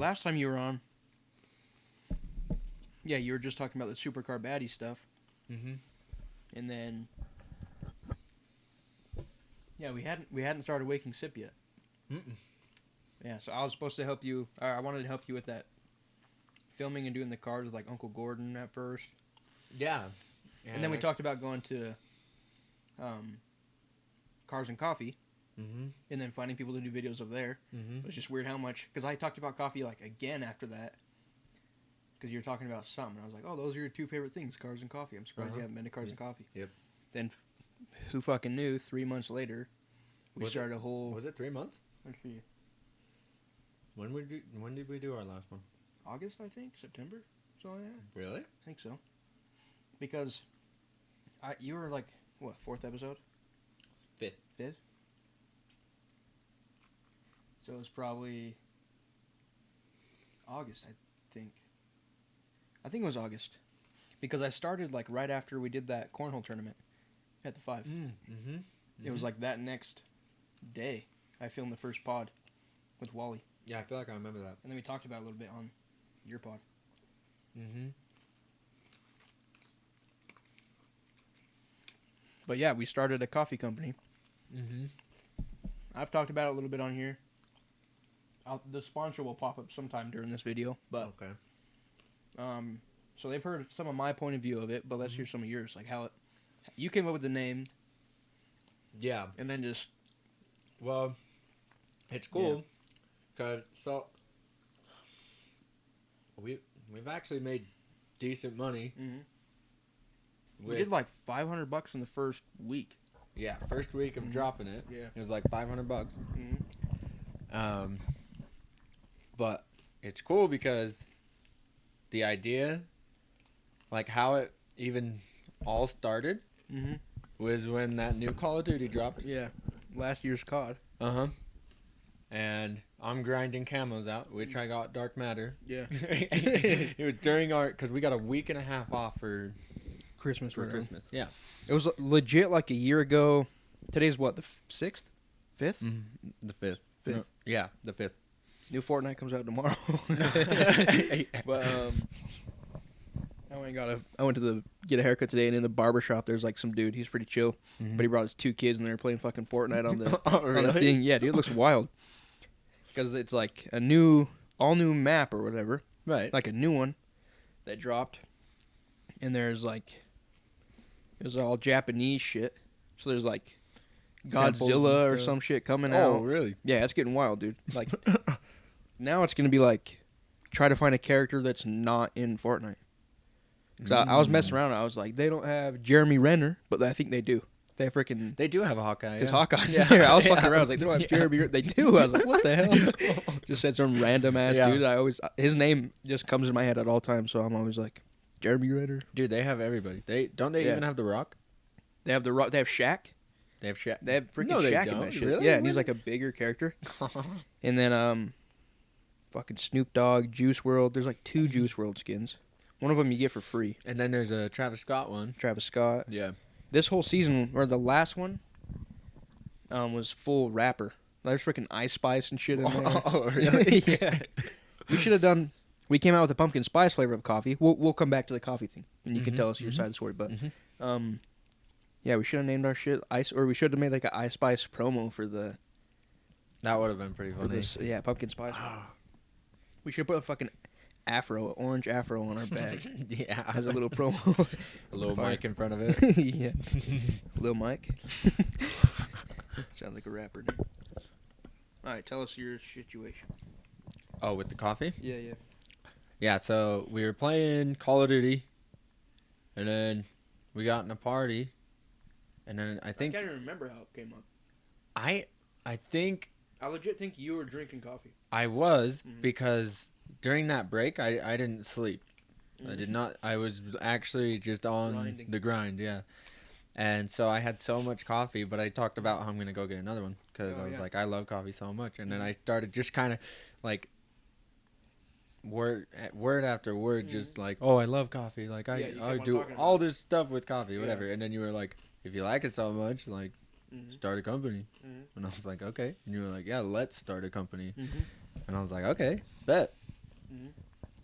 last time you were on, yeah, you were just talking about the supercar baddie stuff. Mm-hmm. And then, yeah, we hadn't started Waking Sip yet. Mm-mm. Yeah, so I was supposed to help you. I wanted to help you with that filming and doing the cars with like Uncle Gordon at first. Yeah. And then we talked about going to Cars and Coffee. Mm-hmm. And then finding people to do videos over there. Mm-hmm. It was just weird how much, because I talked about coffee like again after that, because you were talking about something. I was like, oh, those are your two favorite things, cars and coffee. I'm surprised you haven't been to Cars and Coffee. Yep. Then, who fucking knew? 3 months later, we started a whole. Was it 3 months? Let's see, When did we do our last one? August, I think, September, something like that. Really? I think so. Because, you were like what, 4th episode? 5th. 5th. So it was probably August, I think. I think it was August. Because I started like right after we did that cornhole tournament at the 5. Mm-hmm. It was like that next day I filmed the first pod with Wally. Yeah, I feel like I remember that. And then we talked about it a little bit on your pod. Mm-hmm. But yeah, we started a coffee company. Mm-hmm. I've talked about it a little bit on here. The sponsor will pop up sometime during this video. But Okay. so they've heard some of my point of view of it, but let's hear some of yours. Like how you came up with the name. Yeah. And then just... Well, it's cool. Because, we've actually made decent money. Mm-hmm. We did like $500 in the first week. Yeah, first week of dropping it. Yeah. It was like $500. Mm-hmm. But it's cool because the idea, like how it even all started, was when that new Call of Duty dropped. Yeah, last year's COD. And I'm grinding camos out, which I got Dark Matter. Yeah. It was during because we got a week and a half off for Christmas. Christmas. Yeah. It was legit like a year ago. Today's what, the 6th? 5th? The 5th. 5th. No, yeah, the 5th. New Fortnite comes out tomorrow. But I went to get a haircut today, and in the barber shop there's like some dude. He's pretty chill, but he brought his 2 kids, and they were playing fucking Fortnite on the really? on the thing. Yeah, dude, it looks wild because it's like all new map or whatever, Right. like a new one that dropped, and there's like it was all Japanese shit. So there's like Godzilla or some shit coming out. Oh, really? Yeah, it's getting wild, dude. Like now it's gonna be like try to find a character that's not in Fortnite. Cause I was messing around. And I was like, they don't have Jeremy Renner, but I think they do. They freaking. They do have a Hawkeye. Because Hawkeye's there. I was fucking around. I was like, they don't have Jeremy Renner. They do. I was like, what the hell? Just said some random ass dude. His name just comes in my head at all times, so I'm always like, Jeremy Renner. Dude, they have everybody. They even have The Rock. They have The Rock. They have Shaq. They have Shaq. They have freaking No, they Shaq in don't. that shit. Really? Yeah, and he's like a bigger character. And then fucking Snoop Dogg, Juice WRLD. There's like 2 Juice WRLD skins. One of them you get for free. And then there's a Travis Scott one. Travis Scott. Yeah. This whole season, or the last one, was full rapper. There's freaking Ice Spice and shit in there. Oh, really? Yeah. We should have done. We came out with a pumpkin spice flavor of coffee. We'll come back to the coffee thing, and you can tell us your side of the story. But, yeah, we should have named our shit Ice, or we should have made like an Ice Spice promo for the. That would have been pretty funny. For this, yeah, pumpkin spice. We should put a fucking orange afro on our bag. Yeah. As a little promo. A little mic in front of it. Yeah. Lil Mike. Sounds like a rapper name. Alright, tell us your situation. Oh, with the coffee? Yeah. Yeah, so we were playing Call of Duty, and then we got in a party, and then I think... I can't even remember how it came up. I think... I legit think you were drinking coffee. I was, because during that break, I didn't sleep. I did not. I was actually just on the grind, yeah. And so I had so much coffee, but I talked about how I'm going to go get another one because I was like, I love coffee so much. And then I started just kind of like word after word, just like, oh, I love coffee. Like I do all this stuff with coffee, whatever. And then you were like, if you like it so much, like start a company. And I was like, okay. And you were like, yeah, let's start a company. And I was like, okay, bet. Mm-hmm.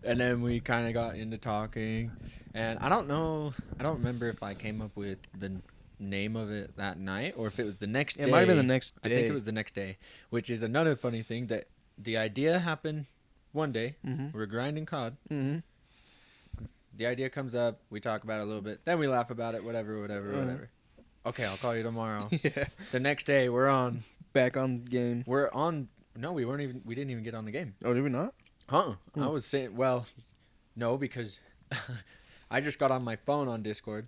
And then we kind of got into talking, and I don't remember if I came up with the name of it that night or if it was the next day. It might have been the next day. I think it was the next day, which is another funny thing that the idea happened one day. Mm-hmm. We're grinding cod. Mm-hmm. The idea comes up. We talk about it a little bit. Then we laugh about it. Whatever. Okay, I'll call you tomorrow. Yeah. The next day, we're on. Back on the game. We're on. No, we didn't even get on the game. Oh, did we not? Huh. I was saying, well, no, because I just got on my phone on Discord,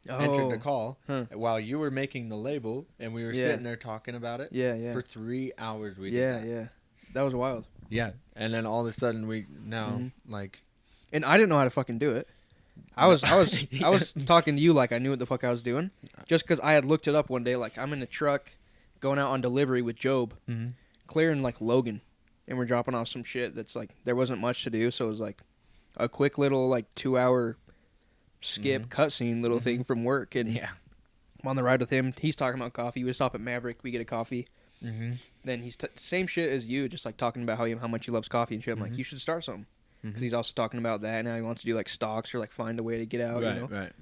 entered the call, while you were making the label, and we were sitting there talking about it. Yeah. For 3 hours we did that. Yeah. That was wild. Yeah. And then all of a sudden like... And I didn't know how to fucking do it. I was talking to you like I knew what the fuck I was doing, just because I had looked it up one day. Like, I'm in a truck going out on delivery with Job, clearing like Logan, and we're dropping off some shit that's like there wasn't much to do, so it was like a quick little like 2-hour skip cutscene little thing from work. And I'm on the ride with him. He's talking about coffee. We stop at Maverick. We get a coffee. Then he's same shit as you, just like talking about how much he loves coffee and shit. I'm like, you should start something. Because he's also talking about that. Now he wants to do like stocks or like find a way to get out. Right, you know? right.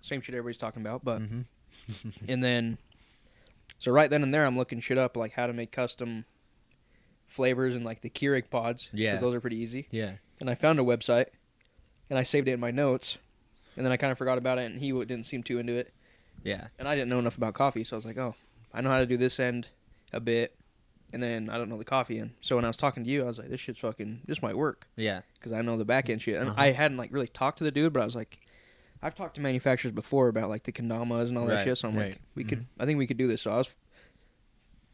Same shit everybody's talking about. But and then, so right then and there, I'm looking shit up like how to make custom flavors and like the Keurig pods. Yeah. Because those are pretty easy. Yeah. And I found a website, and I saved it in my notes, and then I kind of forgot about it, and he didn't seem too into it. Yeah. And I didn't know enough about coffee, so I was like, oh, I know how to do this end a bit. And then I don't know the coffee end. So when I was talking to you, I was like, this might work. Yeah. Because I know the back end shit. And I hadn't like really talked to the dude, but I was like, I've talked to manufacturers before about like the kendamas and all that shit. So I'm like, I think we could do this. So I was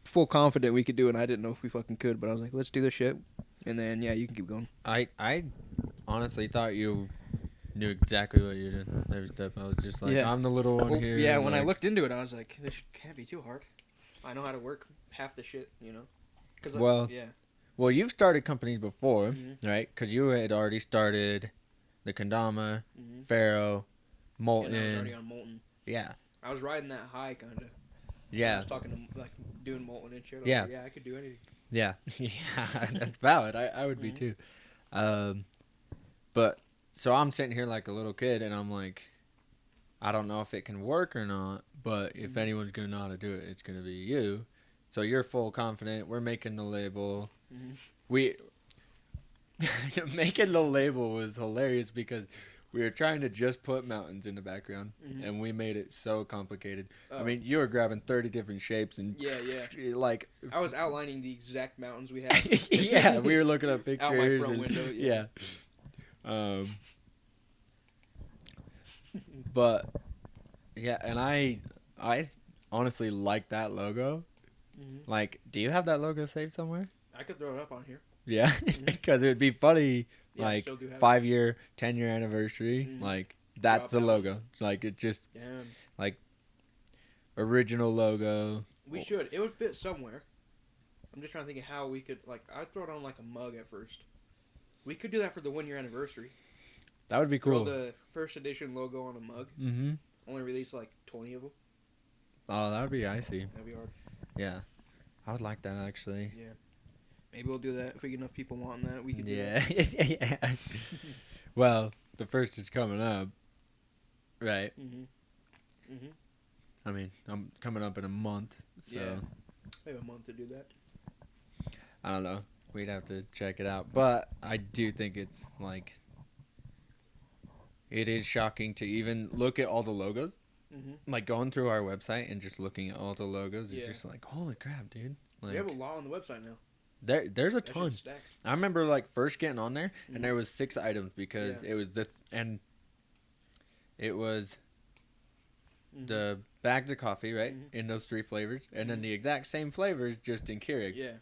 full confident we could do it. And I didn't know if we fucking could, but I was like, let's do this shit. And then, yeah, you can keep going. I honestly thought you knew exactly what you did. I was just like, I'm the little one here. Yeah, when I looked into it, I was like, this can't be too hard. I know how to work half the shit, you know? Well, you've started companies before, right? Because you had already started the Kendama, Faro, Molten. Yeah, I was already on Molten. Yeah. I was riding that high, kind of. Yeah. I was talking to, like, doing Molten and shit. Yeah. Like, yeah, I could do anything. Yeah. Yeah, that's valid. I would be too. But, so I'm sitting here like a little kid, and I'm like, I don't know if it can work or not, but if anyone's going to know how to do it, it's going to be you. So you're full confident. We're making the label. Making the label was hilarious because we were trying to just put mountains in the background, and we made it so complicated. I mean, you were grabbing 30 different shapes and like I was outlining the exact mountains we had. Yeah, we were looking at pictures. Out my front window. Yeah. But yeah, and I honestly like that logo. Like, do you have that logo saved somewhere? I could throw it up on here. Yeah, because it would be funny. Yeah, like 5-year, 10-year anniversary. Like that's the logo. Like it just like original logo. We should. It would fit somewhere. I'm just trying to think of how we could like. I'd throw it on like a mug at first. We could do that for the 1-year anniversary. That would be cool. Throw the first edition logo on a mug. Only release like 20 of them. Oh, that would be icy. That'd be hard. Yeah, I would like that actually. Yeah, maybe we'll do that if we get enough people wanting that. We can do that. Yeah. Well, the first is coming up, right? I mean, I'm coming up in a month, so we have a month to do that. I don't know. We'd have to check it out, but I do think it's like it is shocking to even look at all the logos. Like going through our website and just looking at all the logos, it's just like, holy crap, dude! Like, we have a lot on the website now. There's a ton. I remember like first getting on there, and there was 6 items because it was the bags of coffee, right, in those 3 flavors, and then the exact same flavors just in Keurig. Yeah.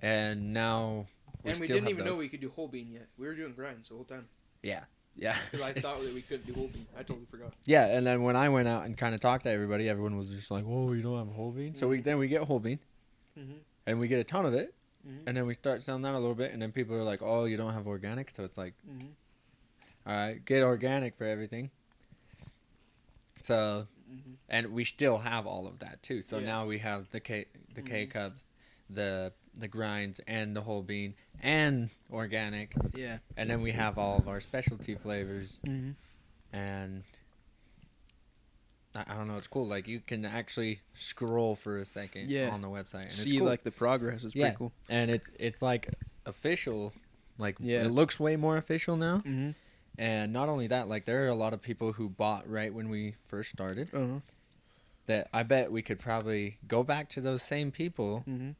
And now we didn't even know we could do whole bean yet. We were doing grinds the whole time. Yeah. Yeah. Because I thought that we couldn't do whole bean. I totally forgot. Yeah, and then when I went out and kind of talked to everybody, everyone was just like, "Whoa, you don't have a whole bean?" So we get whole bean, and we get a ton of it, and then we start selling that a little bit, and then people are like, "Oh, you don't have organic?" So it's like, all right, get organic for everything. So, and we still have all of that too. So now we have the K cups, the grinds and the whole bean and organic. Yeah. And then we have all of our specialty flavors. Mm-hmm. And I don't know, it's cool. Like, you can actually scroll for a second on the website. And see it's cool. like the progress. It's pretty cool. And it's like official. Like, Yeah. it looks way more official now. Mm-hmm. And not only that, like, there are a lot of people who bought right when we first started. Uh-huh. That I bet we could probably go back to those same people Mm-hmm.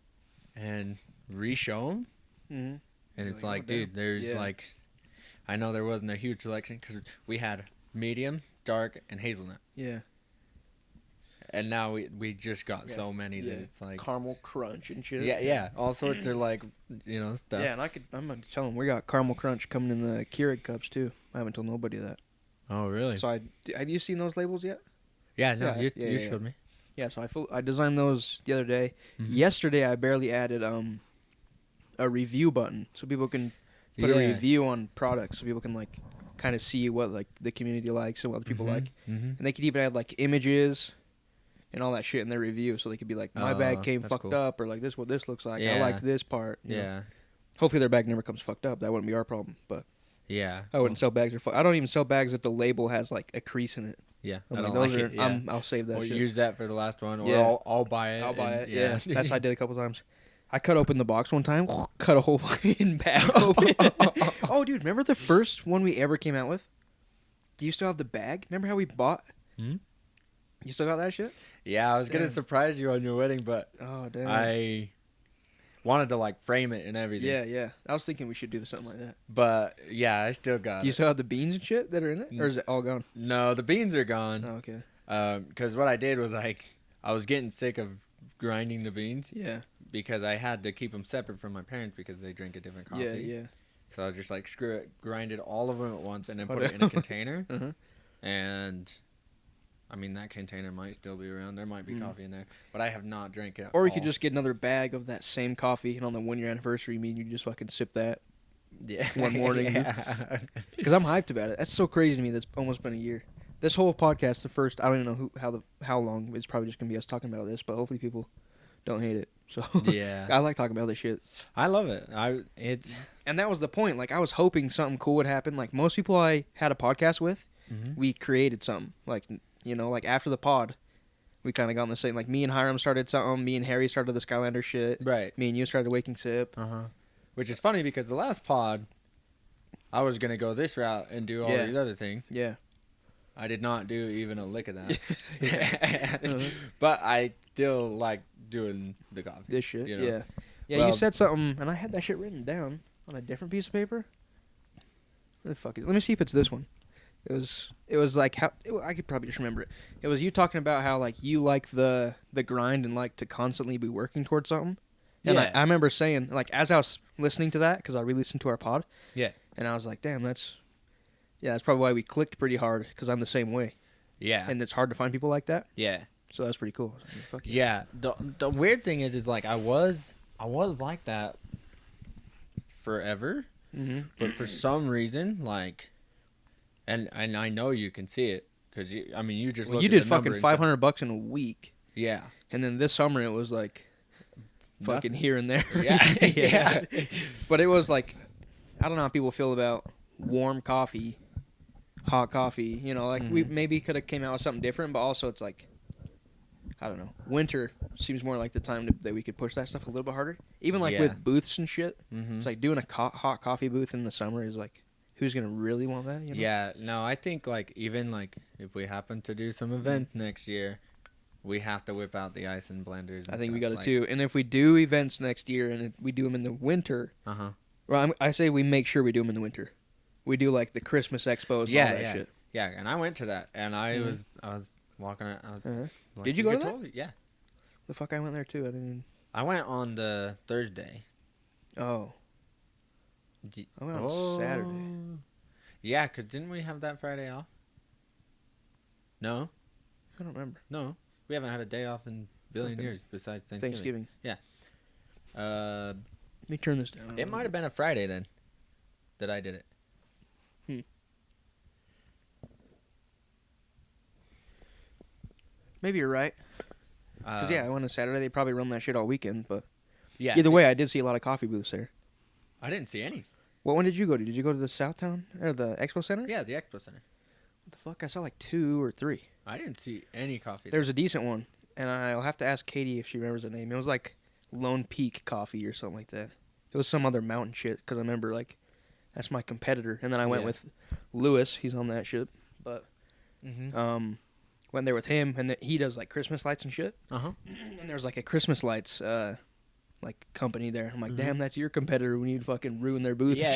and re-show them. Mm-hmm. And it's Like, like, oh, dude, damn. there's Yeah. like, I know there wasn't a huge selection because we had medium, dark, and hazelnut. Yeah. And now we just got Yeah. so many Yeah. that it's like Caramel crunch and shit. yeah, all sorts of like, stuff. Yeah, and I'm gonna tell them we got caramel crunch coming in the Keurig cups too. I haven't told nobody that. Oh really? So have you seen those labels yet? Yeah, no, Yeah, you showed me. Yeah, so I designed those the other day. Mhm. Yesterday I barely added a review button so people can put a review on products so people can like kind of see what like the community likes and what other people like. Mm-hmm. And they could even add like images and all that shit in their review so they could be like my bag came that's fucked cool. up or like this what this looks like. I Yeah. like this part. you know. Yeah, Hopefully their bag never comes fucked up. That wouldn't be our problem, but yeah. I wouldn't sell bags I don't even sell bags if the label has like a crease in it. Yeah, I'm I like, don't those like are, it. Yeah. I'll save that Or shit. use that for the last one, or Yeah. I'll buy it. I'll buy and- it. Yeah, that's what I did a couple times. I cut open the box one time, cut a whole fucking bag open. Oh, dude, remember the first one we ever came out with? Do you still have the bag? Remember how we bought? Hmm? You still got that shit? Yeah, I was gonna Damn. surprise you on your wedding, but Oh, damn. I wanted to like frame it and everything. Yeah. I was thinking we should do something like that. But yeah, I still got Do you it. still have the beans and shit that are in it? Or is it all gone? No, the beans are gone. Oh, okay. Because what I did was like I was getting sick of grinding the beans Yeah. because I had to keep them separate from my parents because they drink a different coffee. Yeah. So I was just like, screw it, grinded all of them at once and then Oh, put it in a container. Uh-huh. And I mean, that container might still be around. There might be coffee in there, but I have not drank it. Or we could just get another bag of that same coffee, and on the 1 year anniversary, me and you just fucking sip that. one morning. Yeah. Because I'm hyped about it. That's so crazy to me. That's almost been a year. This whole podcast, the first, I don't even know how long. It's probably just gonna be us talking about this, but hopefully people don't hate it. So Yeah. I like talking about this shit. I love it. It's And that was the point. Like I was hoping something cool would happen. Like most people I had a podcast with, we created something. Like like after the pod, we kind of got on the same. Like me and Hiram started something. Me and Harry started the Skylander shit. right. Me and you started Waking Sip. Which is funny because the last pod, I was gonna go this route and do all Yeah. these other things. Yeah. I did not do even a lick of that. Uh-huh. But I still like doing the coffee. This shit. You know? Yeah. Yeah. Well- You said something, and I had that shit written down on a different piece of paper. Where the fuck is? Let me see if it's this one. It was like how I could probably just remember it. It was you talking about how like you like the grind and like to constantly be working towards something. And Yeah. I remember saying like as I was listening to that because I re-listened to our pod. Yeah. And I was like, damn, that's probably why we clicked pretty hard because I'm the same way. Yeah. And it's hard to find people like that. Yeah. So that's pretty cool. Fuck yeah. Yeah. The weird thing is like I was like that forever, Mm-hmm. but for some reason like, and I know you can see it because you just Well, look you at did the number fucking and say- $500 in a week. Yeah. And then this summer it was like fucking here and there. Yeah. Yeah. But it was like, I don't know how people feel about warm coffee, hot coffee. Like we maybe could have came out with something different, but also it's like, I don't know. Winter seems more like the time that we could push that stuff a little bit harder. Even like Yeah. with booths and shit. Mm-hmm. It's like doing a hot coffee booth in the summer is like, who's going to really want that? Yeah, no, I think like even like if we happen to do some event next year, we have to whip out the ice and blenders. I think we stuff, got to like- too. And if we do events next year and we do them in the winter, well, I say we make sure we do them in the winter. We do like the Christmas expos and all that shit. Yeah, and I went to that, and I Mhm. was walking. Uh-huh. Like Did you go to that? totally, yeah, The fuck I went there too. I didn't. I went on the Thursday. Oh. D- I went on Saturday. Yeah, cause didn't we have that Friday off? No, I don't remember. no, we haven't had a day off in a billion Fucking years besides Thanksgiving. Thanksgiving. Let me turn this down. It might have been a Friday then that I did it. Maybe you're right. Because I went on Saturday. They probably run that shit all weekend, but Yeah. Either way, I did see a lot of coffee booths there. I didn't see any. What one did you go to? Did you go to the Southtown or the Expo Center? Yeah, the Expo Center. What the fuck? I saw like 2 or 3. I didn't see any coffee. There was a decent one, and I'll have to ask Katie if she remembers the name. It was like Lone Peak Coffee or something like that. It was some other mountain shit because I remember like that's my competitor. And then I went with Lewis. He's on that shit. But went there with him, and he does like Christmas lights and shit. And there's like a Christmas lights like company there. I'm like, damn, that's your competitor. We need to fucking ruin their booth. Yeah.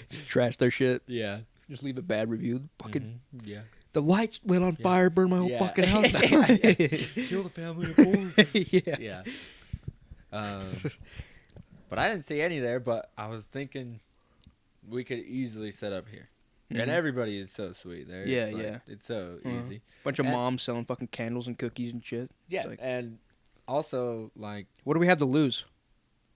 Just trash their shit. Yeah. Just leave a bad review. Fucking Yeah. the lights lit on fire, burned my whole fucking house down. Kill the family of 4. Yeah. But I didn't see any there. But I was thinking we could easily set up here, and everybody is so sweet there. Yeah, It's so easy. Bunch of moms selling fucking candles and cookies and shit. Yeah, and also like, what do we have to lose?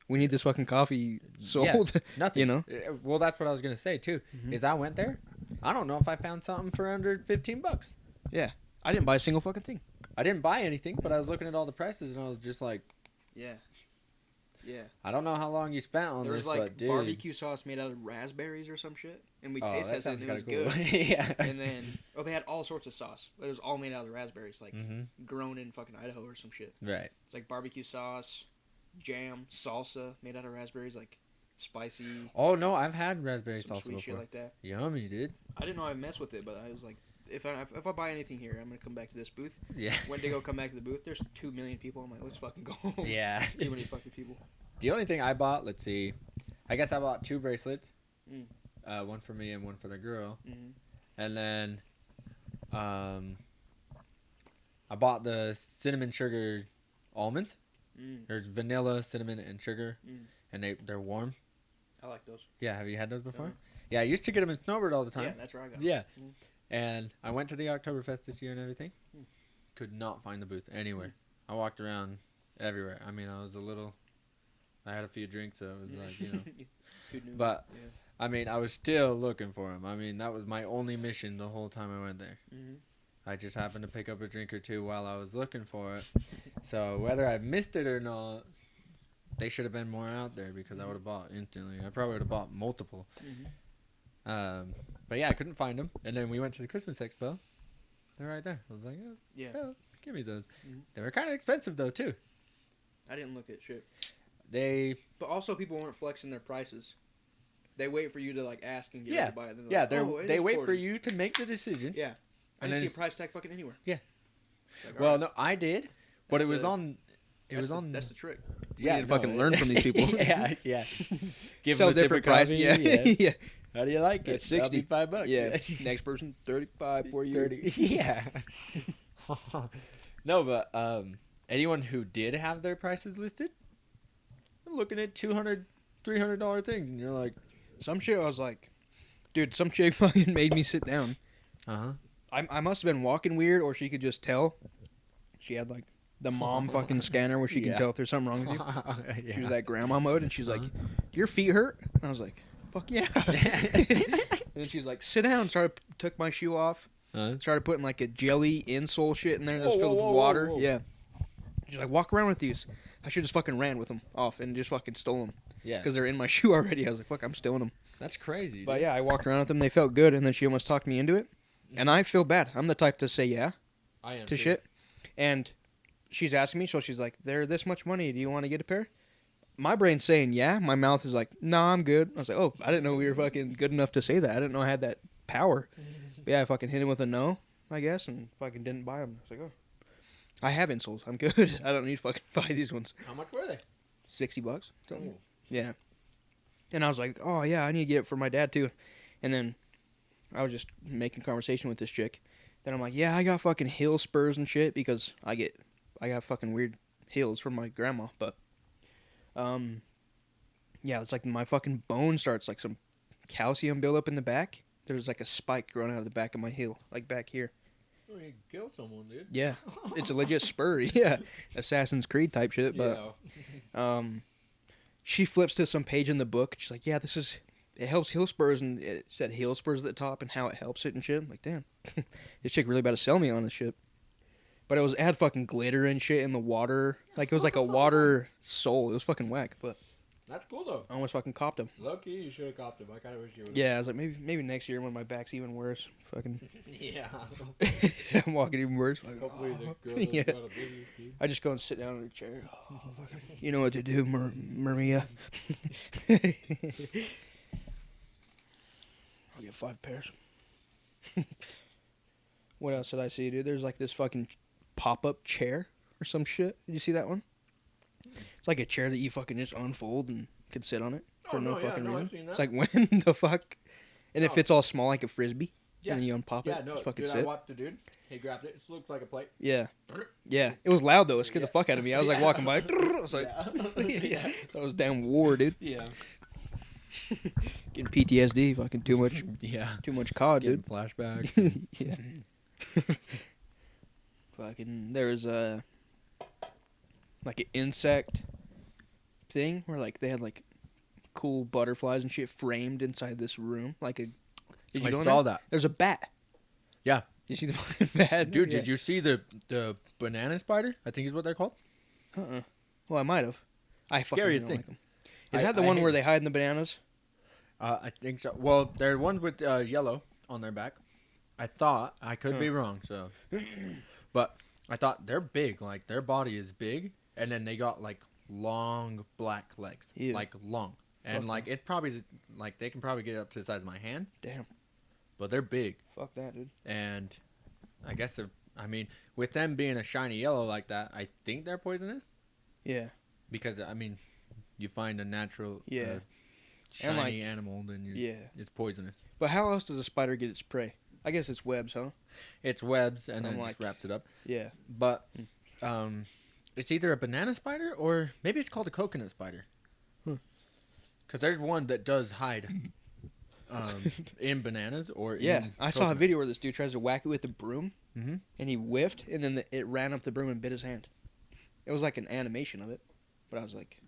We need this fucking coffee sold. Yeah, nothing. You know. Well, that's what I was gonna say too. Is I went there. I don't know if I found something for under $15. Yeah, I didn't buy a single fucking thing. I didn't buy anything, but I was looking at all the prices and I was just like, yeah. I don't know how long you spent on there this, was like but dude, barbecue sauce made out of raspberries or some shit, and we tasted it and it was cool. good. Yeah. And then they had all sorts of sauce. It was all made out of raspberries, like grown in fucking Idaho or some shit. Right. It's like barbecue sauce, jam, salsa made out of raspberries, like spicy. Oh no, I've had raspberry some salsa sweet before. shit like that. Yummy, dude. I didn't know I messed with it, but I was like, if I buy anything here, I'm gonna come back to this booth. Yeah. When they go come back to the booth, there's 2 million people. I'm like, let's fucking go home. Yeah. Too many fucking people. The only thing I bought, let's see, I guess I bought 2 bracelets, one for me and one for the girl, and then, I bought the cinnamon sugar almonds. There's vanilla, cinnamon, and sugar, and they're warm. I like those. Yeah, have you had those before? Yeah, I used to get them in Snowbird all the time. Yeah, that's where I got them. Yeah. And I went to the Oktoberfest this year and everything. Could not find the booth anywhere. I walked around everywhere. I mean, I had a few drinks, so it was like, you know. But, I mean, I was still looking for them. I mean, that was my only mission the whole time I went there. I just happened to pick up a drink or two while I was looking for it. So whether I missed it or not, they should have been more out there because I would have bought instantly. I probably would have bought multiple. But yeah, I couldn't find them. And then we went to the Christmas Expo. They're right there. I was like, yeah, give me those. They were kind of expensive though too. I didn't look at shit. But also people weren't flexing their prices. They wait for you to like ask and get ready to buy it. Yeah, like, they wait for you to make the decision. Yeah. I didn't see a price tag fucking anywhere. Yeah. Like, well, no, I did, but it was on. That's the trick. Yeah, you need to fucking learn from these people. yeah. Give Sell them a different price. price. Yeah. Yeah. How do you like it? It's $65. Yeah. Next person, 35 for you. 30. Yeah. No, but anyone who did have their prices listed, I'm looking at $200, $300 things, and you're like, some shit. I was like, dude, some chick fucking made me sit down. I must have been walking weird, or she could just tell. She had like the mom fucking scanner where she can tell if there's something wrong with you. She was at grandma mode, and she's like, "Do your feet hurt?" And I was like, "Fuck yeah!" And then she's like, "Sit down." Took my shoe off. Started putting like a jelly insole shit in there that was filled with water. Whoa. Yeah. She's like, "Walk around with these." I should just fucking ran with them off and just fucking stole them. Yeah. Because they're in my shoe already. I was like, "Fuck, I'm stealing them." That's crazy. But yeah, I walked around with them. They felt good, and then she almost talked me into it. And I feel bad. I'm the type to say to shit. And she's asking me, so she's like, "They're this much money. Do you want to get a pair?" My brain's saying yeah. My mouth is like, "No, I'm good." I was like, "Oh, I didn't know we were fucking good enough to say that. I didn't know I had that power." But yeah, I fucking hit him with a no, I guess, and fucking didn't buy them. I was like, "Oh, I have insoles. I'm good. I don't need to fucking buy these ones." How much were they? $60. Something. Yeah. And I was like, "Oh yeah, I need to get it for my dad too." And then I was just making conversation with this chick. Then I'm like, "Yeah, I got fucking heel spurs and shit because I got fucking weird heels from my grandma." But yeah, it's like my fucking bone starts like some calcium buildup in the back. There's like a spike growing out of the back of my heel, like back here. Oh, you killed someone, dude. Yeah, it's a legit spur. Yeah, Assassin's Creed type shit. But she flips to some page in the book. She's like, "Yeah, it helps heel spurs," and it said heel spurs at the top and how it helps it and shit. I'm like, damn, this chick really about to sell me on this shit. But it had fucking glitter and shit in the water. Like, it was like a water sole. It was fucking whack, but That's cool, though. I almost fucking copped them. Low key, you should have copped them. I kind of wish you would. Yeah, I was like, maybe next year when my back's even worse. Fucking, Yeah. I'm walking even worse. Like, Hopefully the girl yeah. got a busy dude. I just go and sit down in a chair. Oh, fucking, you know what to do, Maria. I'll get 5 pairs. What else did I see, dude? There's like this fucking pop-up chair or some shit. Did you see that one? It's like a chair that you fucking just unfold and can sit on it for no fucking reason. I've seen that. It's like, when the fuck? And it No. fits all small like a frisbee. Yeah. And then you unpop it. Yeah, no, Just fucking dude, sit. I watched the dude. He grabbed it. It looks like a plate. Yeah. Yeah. It was loud, though. It scared the fuck out of me. I was like Yeah. walking by. I was like, Yeah. that was damn war, dude. Yeah. Getting PTSD. Fucking too much COD, Getting dude. flashbacks. Yeah. Fucking, there was a like an insect thing where like they had like cool butterflies and shit framed inside this room. Like a, did you I go in saw there? that. There's a bat. Yeah. Did you see the fucking bat, Dude, Yeah. did you see the banana spider? I think is what they're called. Well, I might have. I fucking Scariest don't thing. like them. Is I- that the I one hate where it. they hide in the bananas? I think so. Well, there are ones with yellow on their back. I thought I could be wrong, so, but I thought they're big. Like their body is big, and then they got like long black legs, Ew. like long, and Fuck like it probably like they can probably get up to the size of my hand, Damn. but they're big. Fuck that, dude. And I guess I mean, with them being a shiny yellow like that, I think they're poisonous Yeah. because I mean, you find a natural Yeah. shiny like- animal, then Yeah. it's poisonous. But how else does a spider get its prey? I guess it's webs, huh? It's webs and I'm then it like- just wraps it up. Yeah. But it's either a banana spider or maybe it's called a coconut spider. Because there's one that does hide in bananas or Yeah. in I saw a coconut. video where this dude tries to whack it with a broom, Mhm. and he whiffed, and then it ran up the broom and bit his hand. It was like an animation of it, but I was like,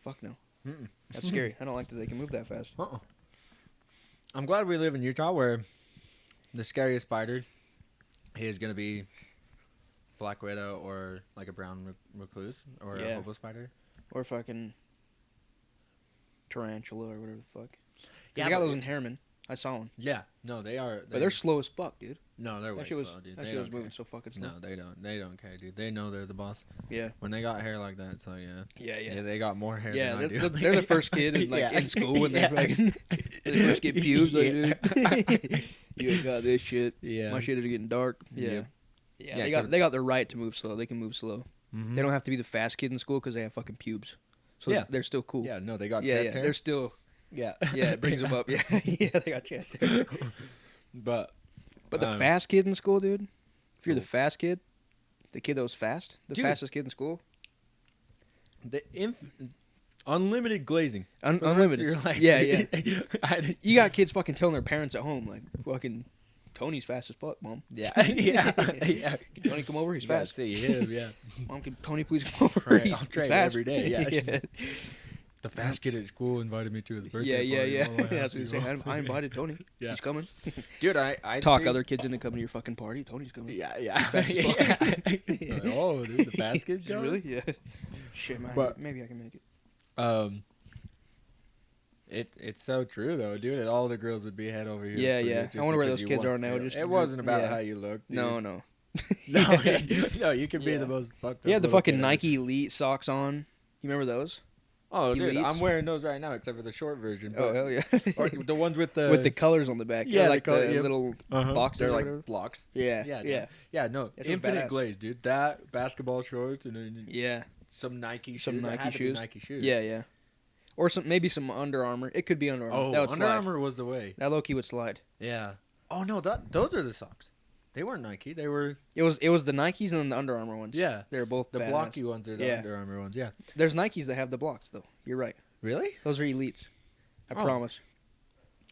fuck no. Mm-mm. That's scary. I don't like that they can move that fast. Uh-uh. I'm glad we live in Utah where the scariest spider is going to be black widow or like a brown recluse or a Yeah. hobo spider. Or fucking tarantula or whatever the fuck. Yeah, I got but- those in Harriman. I saw one. Yeah, no, they are. But they're slow as fuck, dude. no, they're way That shit was, slow, dude. that They shit was don't moving care. so fucking slow. No, they don't. They don't care, dude. They know they're the boss. Yeah. When they got hair like that, so yeah. Yeah, They got more hair Yeah, than I they're, do. they're the first kid in, like, Yeah. in school when they're Yeah. fucking, when they first get pubes. Like, Yeah. dude, you ain't got this shit. Yeah. My shit is getting dark. Yeah. Yep. Yeah, Yeah, they got the right to move slow. They can move slow. Mhm. They don't have to be the fast kid in school because they have fucking pubes. So Yeah. they're still cool. Yeah, no, they got yeah, chest yeah. hair. They're still. Yeah. Yeah, it brings them up. Yeah, yeah, they got chest hair. But But the fast kid in school, dude. If you're the Cool. fast kid, the kid that was fast, the Dude. fastest kid in school, the unlimited glazing. for the rest of unlimited. your life. Yeah, yeah. You got kids fucking telling their parents at home like, "Fucking Tony's fast as fuck, mom." yeah, yeah, yeah. Can Tony come over? He's You gotta fast. see him, yeah. Mom, can Tony please come over? Right, He's I'll train fast. every day, yeah. yeah, The fast kid at school invited me to his yeah, birthday yeah, party. yeah. Oh, That's what he's saying. happy. I invited Tony. Yeah. He's coming. Dude, I Talk think- other kids into coming to your fucking party. Tony's coming. Yeah, yeah. fast as yeah. fuck. Like, oh, dude, the fast kid going? Really? Yeah. Shit, man. But- Maybe I can make it. It's so true though, dude. And all the girls would be head over heels. Yeah, for you yeah. just I wonder where because those you kids want are now, to. just- It wasn't about yeah. how you look. No, no. No, no. You could be Yeah. the most fucked up. He had the little fucking kid ever. Nike Elite socks on. You remember those? Oh, dude, Elites. I'm wearing those right now, except for the short version. Oh but- hell yeah! Or the ones with the With the colors on the back. Yeah, Yeah, the like color- the yep. little Uh-huh. boxes. They're or like whatever. blocks. Yeah, Yeah, yeah, Yeah, no, That was infinite badass. glaze, dude. That basketball shorts and then yeah, some Nike shoes. Some It Nike had to be shoes. Nike shoes. yeah, yeah. Or maybe some Under Armour. It could be Under Armour. Oh, that would Under slide. Armour was the way. That low key would slide. Yeah. Oh no, those are the socks. They weren't Nike. They were It was the Nikes and then the Under Armour ones. yeah. They're both The badass. blocky ones are the Yeah. Under Armour ones. Yeah. There's Nikes that have the blocks though. You're right. Really? Those are Elites. I Oh. promise.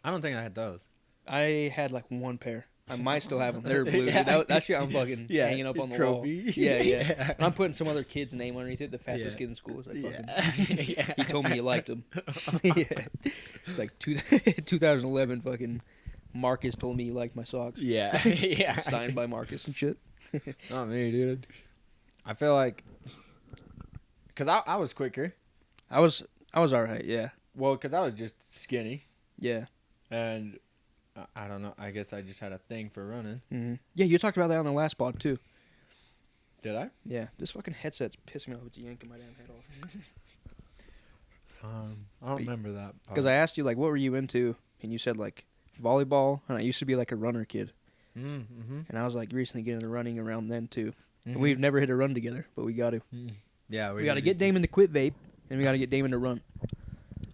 I don't think I had those. I had like one pair. I might still have them. They're blue. Yeah. That shit I'm fucking hanging up on the trophy. wall. Yeah, yeah. Yeah. And I'm putting some other kid's name underneath it. The fastest Yeah. kid in school. It's like Yeah. fucking, Yeah. He told me he liked him. Yeah. It's like 2011 fucking Marcus told me he liked my socks. Yeah. Yeah. Signed by Marcus and shit. Not me, dude. I feel like, cause I was quicker. I was all right. Yeah. Well, cause I was just skinny, Yeah. and I don't know. I guess I just had a thing for running. Mm-hmm. Yeah, you talked about that on the last pod too. Did I? Yeah. This fucking headset's pissing me off. It's yanking my damn head off. I don't remember that. Because I asked you like, what were you into, and you said like volleyball, and I used to be like a runner kid, Mm-hmm. and I was like recently getting into running around then too. Mm-hmm. And we've never hit a run together, but we got to. Yeah, We got to get Damon to quit vape, and we got to get Damon to run.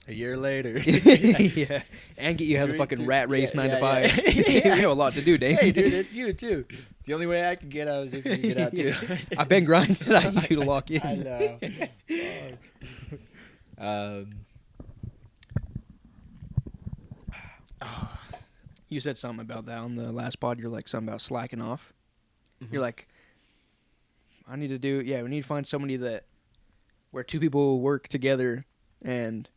a year later. Yeah, and get you have the fucking rat race 9 to 5. Yeah. We have a lot to do, Damon. Hey, dude, it's you too. The only way I can get out is if you get out too. I've been grinding. I need you to lock in. I know. You said something about that on the last pod. You're like something about slacking off. Mm-hmm. You're like, we need to find somebody that where two people work together and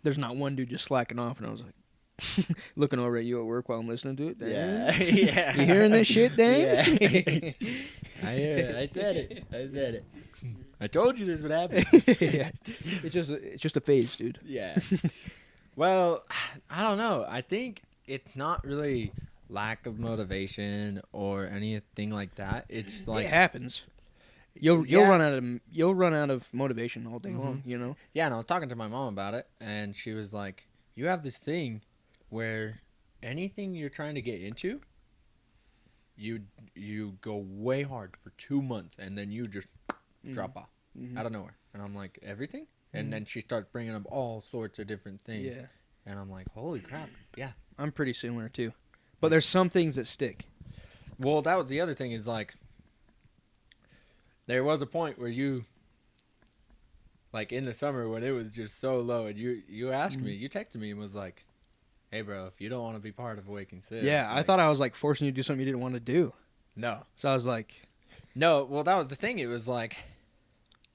there's not one dude just slacking off. And I was like, looking over at you at work while I'm listening to it. Damn. Yeah. You hearing this shit, Dave? Yeah. I hear it. I said it. I told you this would happen. Yeah. It's just a phase, dude. Yeah. Well, I don't know. I think it's not really lack of motivation or anything like that. It's like it happens. You'll run out of motivation all day long, you know? Yeah, and I was talking to my mom about it, and she was like, you have this thing where anything you're trying to get into, you go way hard for 2 months, and then you just drop off out of nowhere. And I'm like, everything? And then she starts bringing up all sorts of different things. Yeah. And I'm like, holy crap, yeah. I'm pretty similar, too. But there's some things that stick. Well, that was the other thing is, like, there was a point where you, like, in the summer when it was just so low, and you asked me, you texted me and was like, hey, bro, if you don't want to be part of Waking Sid. Yeah, like, I thought I was, like, forcing you to do something you didn't want to do. No. So I was like... No, well, that was the thing. It was like,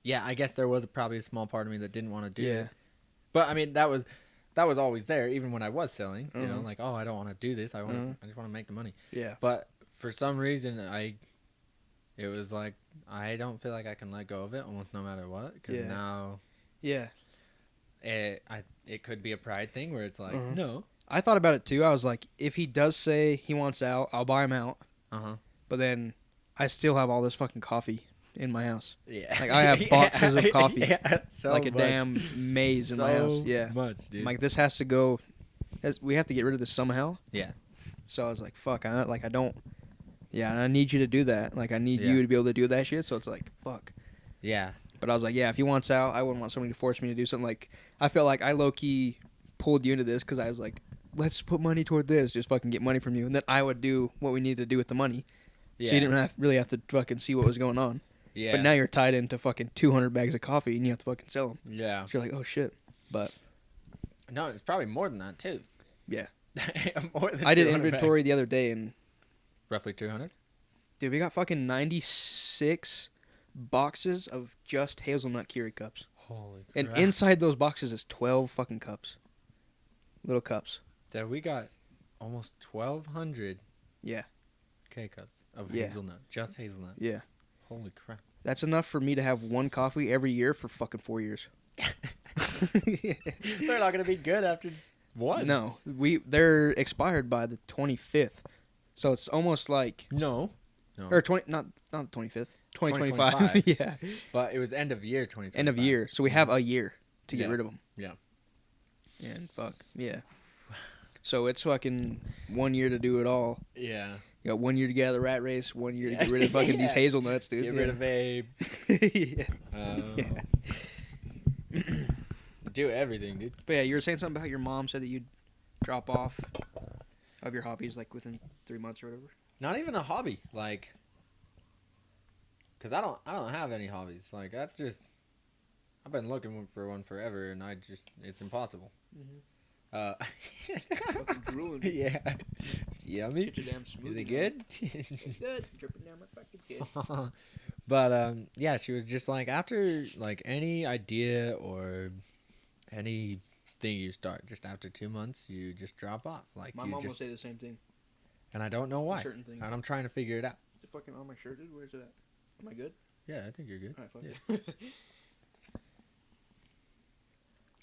yeah, I guess there was probably a small part of me that didn't want to do it. But, I mean, that was always there, even when I was selling. You know, like, oh, I don't want to do this. I just want to make the money. Yeah. But for some reason, it was like, I don't feel like I can let go of it almost no matter what. Because now... Yeah. It could be a pride thing where it's like, no. I thought about it, too. I was like, if he does say he wants out, I'll buy him out. Uh-huh. But then I still have all this fucking coffee in my house. Yeah. Like, I have boxes of coffee. Yeah, so like a much. damn maze in my house. Yeah. Much, dude. I'm like, this has to go... We have to get rid of this somehow. Yeah. So I was like, fuck, I don't... Yeah, and I need you to do that. Like, I need you to be able to do that shit. So it's like, fuck. Yeah. But I was like, yeah, if he wants out, I wouldn't want somebody to force me to do something. Like, I felt like I low-key pulled you into this because I was like, let's put money toward this. Just fucking get money from you. And then I would do what we needed to do with the money. Yeah. So you didn't really have to fucking see what was going on. Yeah. But now you're tied into fucking 200 bags of coffee and you have to fucking sell them. Yeah. So you're like, oh, shit. But... No, it's probably more than that, too. Yeah. More than I did 200 inventory bags. the other day and... Roughly 200? Dude, we got fucking 96 boxes of just hazelnut Keurig cups. Holy crap. And inside those boxes is 12 fucking cups. Little cups. So we got almost 1,200 Yeah. K-cups of Yeah. hazelnut. Just hazelnut. Yeah. Holy crap. That's enough for me to have one coffee every year for fucking 4 years. They're not going to be good after one. No. They're expired by the 25th. So it's almost like... No. Or 20... Not the 25th. 2025. Yeah. But it was end of year 2025. End of year. So we have a year to get rid of them. Yeah. And fuck. Yeah. So it's fucking 1 year to do it all. Yeah. You got 1 year to get out of the rat race, 1 year to get rid of fucking these hazelnuts, dude. Get rid of Abe. Do everything, dude. But yeah, you were saying something about your mom said that you'd drop off of your hobbies like within 3 months or whatever. Not even a hobby, like, cause I don't have any hobbies. Like that's just, I've been looking for one forever, and it's impossible. Fucking drooling. Yeah, it's yummy. Get your damn smoothie. Is it good? It's good. Dripping down my fucking kid. But yeah, she was just like, after like any idea or anything you start, just after 2 months, you just drop off. Like My you mom will just, say the same thing. and I don't know why. Certain things. And I'm trying to figure it out. fucking on my shirt, dude. Where's it at? Am I good? Yeah, I think you're good. All right, fuck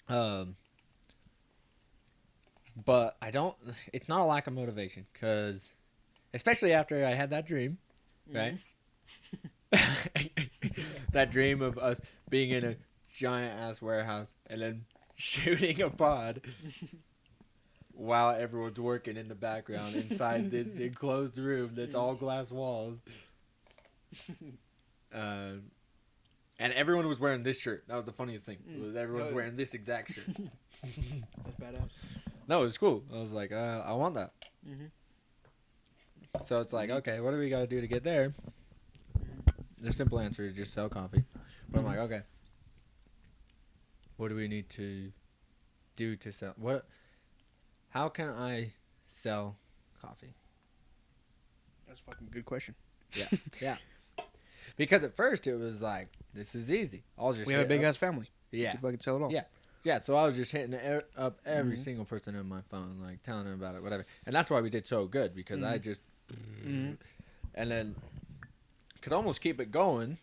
Yeah. it. But I don't. It's not a lack of motivation, because, especially after I had that dream, right? That dream of us being in a giant ass warehouse and then shooting a pod while everyone's working in the background inside this enclosed room that's all glass walls. And everyone was wearing this shirt. That was the funniest thing. Was everyone's wearing this exact shirt. That's badass. No, it was cool. I was like, I want that. So it's like, okay, what do we got to do to get there? The simple answer is just sell coffee. But I'm like, okay, what do we need to do to sell? How can I sell coffee? That's a fucking good question. Yeah, yeah. Because at first it was like, this is easy. We have a big ass family. Yeah. You fucking sell it all. Yeah. Yeah, so I was just hitting up every single person on my phone, like telling them about it, whatever. And that's why we did so good, because I just, and then could almost keep it going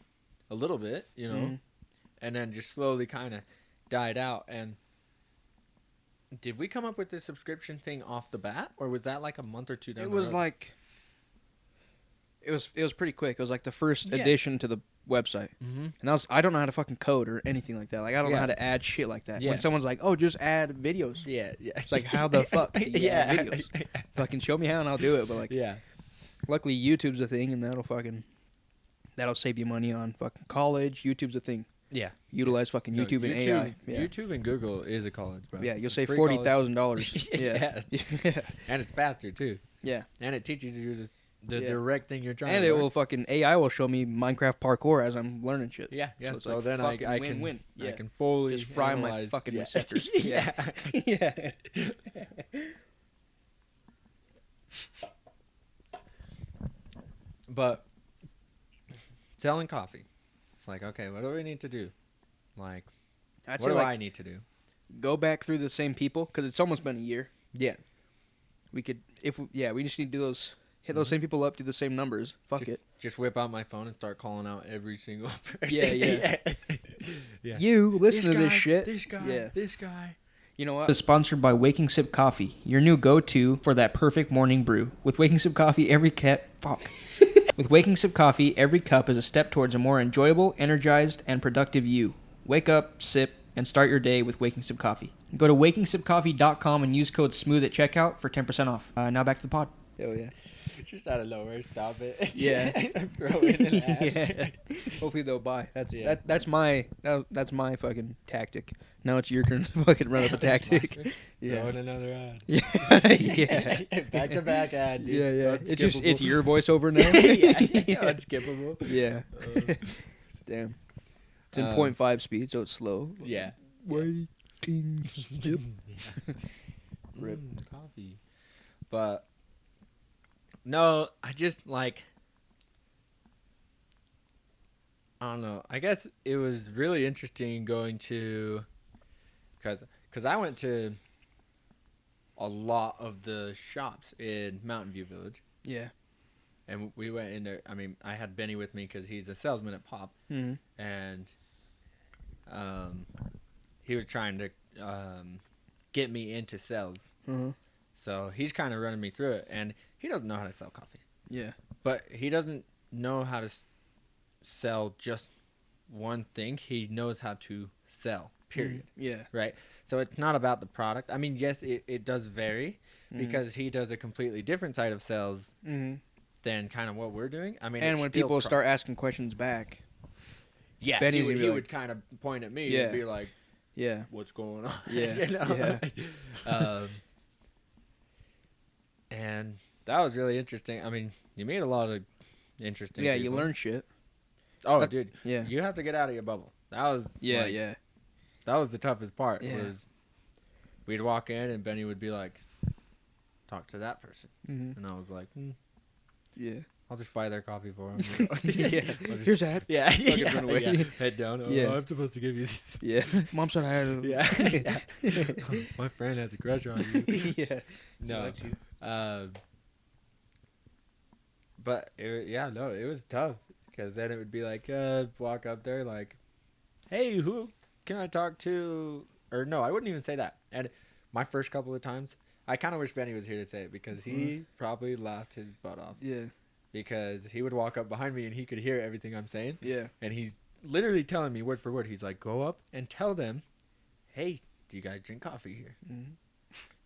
a little bit, you know, and then just slowly kind of died out. And did we come up with this subscription thing off the bat, or was that like a month or two down the road? It was like, it was pretty quick. It was like the first addition to the website. And I don't know how to fucking code or anything like that. Like, I don't know how to add shit like that. When someone's like, oh, just add videos. Yeah. It's like, how the fuck do you add videos? Fucking show me how and I'll do it. But like, luckily YouTube's a thing, and that'll save you money on fucking college. YouTube's a thing. Yeah. Utilize fucking YouTube and AI. Yeah. YouTube and Google is a college, bro. Yeah, you'll save $40,000. Yeah. And it's faster, too. Yeah. And it teaches you the direct thing you're trying and to it learn. will fucking AI will show me Minecraft parkour as I'm learning shit. Yeah. So like then I can win. I can fully just fry my analyze. fucking Yeah. receptors. Yeah. Yeah. But selling coffee, it's like, okay, what do we need to do? Like, I'd what say do like, I need to do? go back through the same people, because it's almost been a year. Yeah. We could, we just need to do those, hit those same people up, do the same numbers. Fuck it. Just whip out my phone and start calling out every single person. Yeah. Yeah. You listen to this shit. This guy. This guy. You know what? It's sponsored by Waking Sip Coffee, your new go-to for that perfect morning brew. With Waking Sip Coffee, every cup is a step towards a more enjoyable, energized, and productive you. Wake up, sip, and start your day with Waking Sip Coffee. Go to wakingsipcoffee.com and use code SMOOTH at checkout for 10% off. Now back to the pod. Oh yeah. Just out of nowhere, stop it. Yeah. Throw it in an ad. Yeah. Hopefully they'll buy. That's my fucking tactic. Now it's your turn to fucking run up a tactic. Throw in another ad. Yeah. Back to back ad. Dude. Yeah. It's your voiceover now. Yeah. Unskippable. Yeah. Damn. It's in 0.5 speed, so it's slow. Yeah. Waking Sip. Rip coffee. But no, I just like, I don't know. I guess it was really interesting going to, because I went to a lot of the shops in Mountain View Village. Yeah. And we went in there. I mean, I had Benny with me because he's a salesman at Pop. Mm-hmm. And he was trying to get me into sales. Mm-hmm. So he's kind of running me through it. And he doesn't know how to sell coffee. Yeah. But he doesn't know how to sell just one thing. He knows how to sell, period. Yeah. Right? So it's not about the product. I mean, yes, it does vary because he does a completely different side of sales than kind of what we're doing. I mean, and when people start asking questions back, yeah, Benny he would kind of point at me and be like, yeah, what's going on? Yeah. You know? Yeah. And that was really interesting. I mean, you meet a lot of interesting people. you learn shit. Oh, dude. Yeah. You have to get out of your bubble. That was Yeah. That was the toughest part. Yeah. Was we'd walk in and Benny would be like, talk to that person. And I was like, yeah. I'll just buy their coffee for them. Yeah. Here's that. Yeah. Run away. Yeah. Head down. Oh, Yeah. I'm supposed to give you this. Yeah. Mom said I had Yeah. My friend has a crush on you. Yeah. No. He likes you. But it was tough because then it would be like walk up there like, hey, who can I talk to? Or no, I wouldn't even say that. And my first couple of times, I kind of wish Benny was here to say it because he probably laughed his butt off. Yeah. Because he would walk up behind me and he could hear everything I'm saying. Yeah. And he's literally telling me word for word. He's like, go up and tell them, hey, do you guys drink coffee here? Mm-hmm.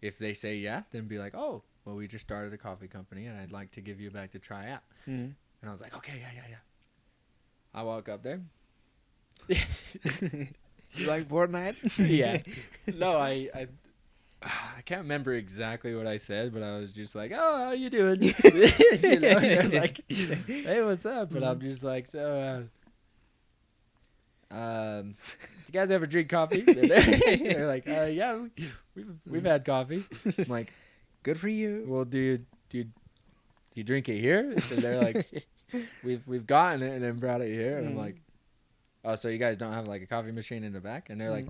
If they say yeah, then be like, oh, well, we just started a coffee company and I'd like to give you a bag to try out. Mm-hmm. And I was like, okay, yeah. I walk up there. You like Fortnite? Yeah. No, I can't remember exactly what I said, but I was just like, oh, how you doing? You know, and they're like, hey, what's up? And I'm just like, so, you guys ever drink coffee? And they're like, yeah, we've had coffee. I'm like, good for you. well, do you drink it here? And they're like, we've gotten it and then brought it here. And I'm like, oh, so you guys don't have like a coffee machine in the back? And they're like,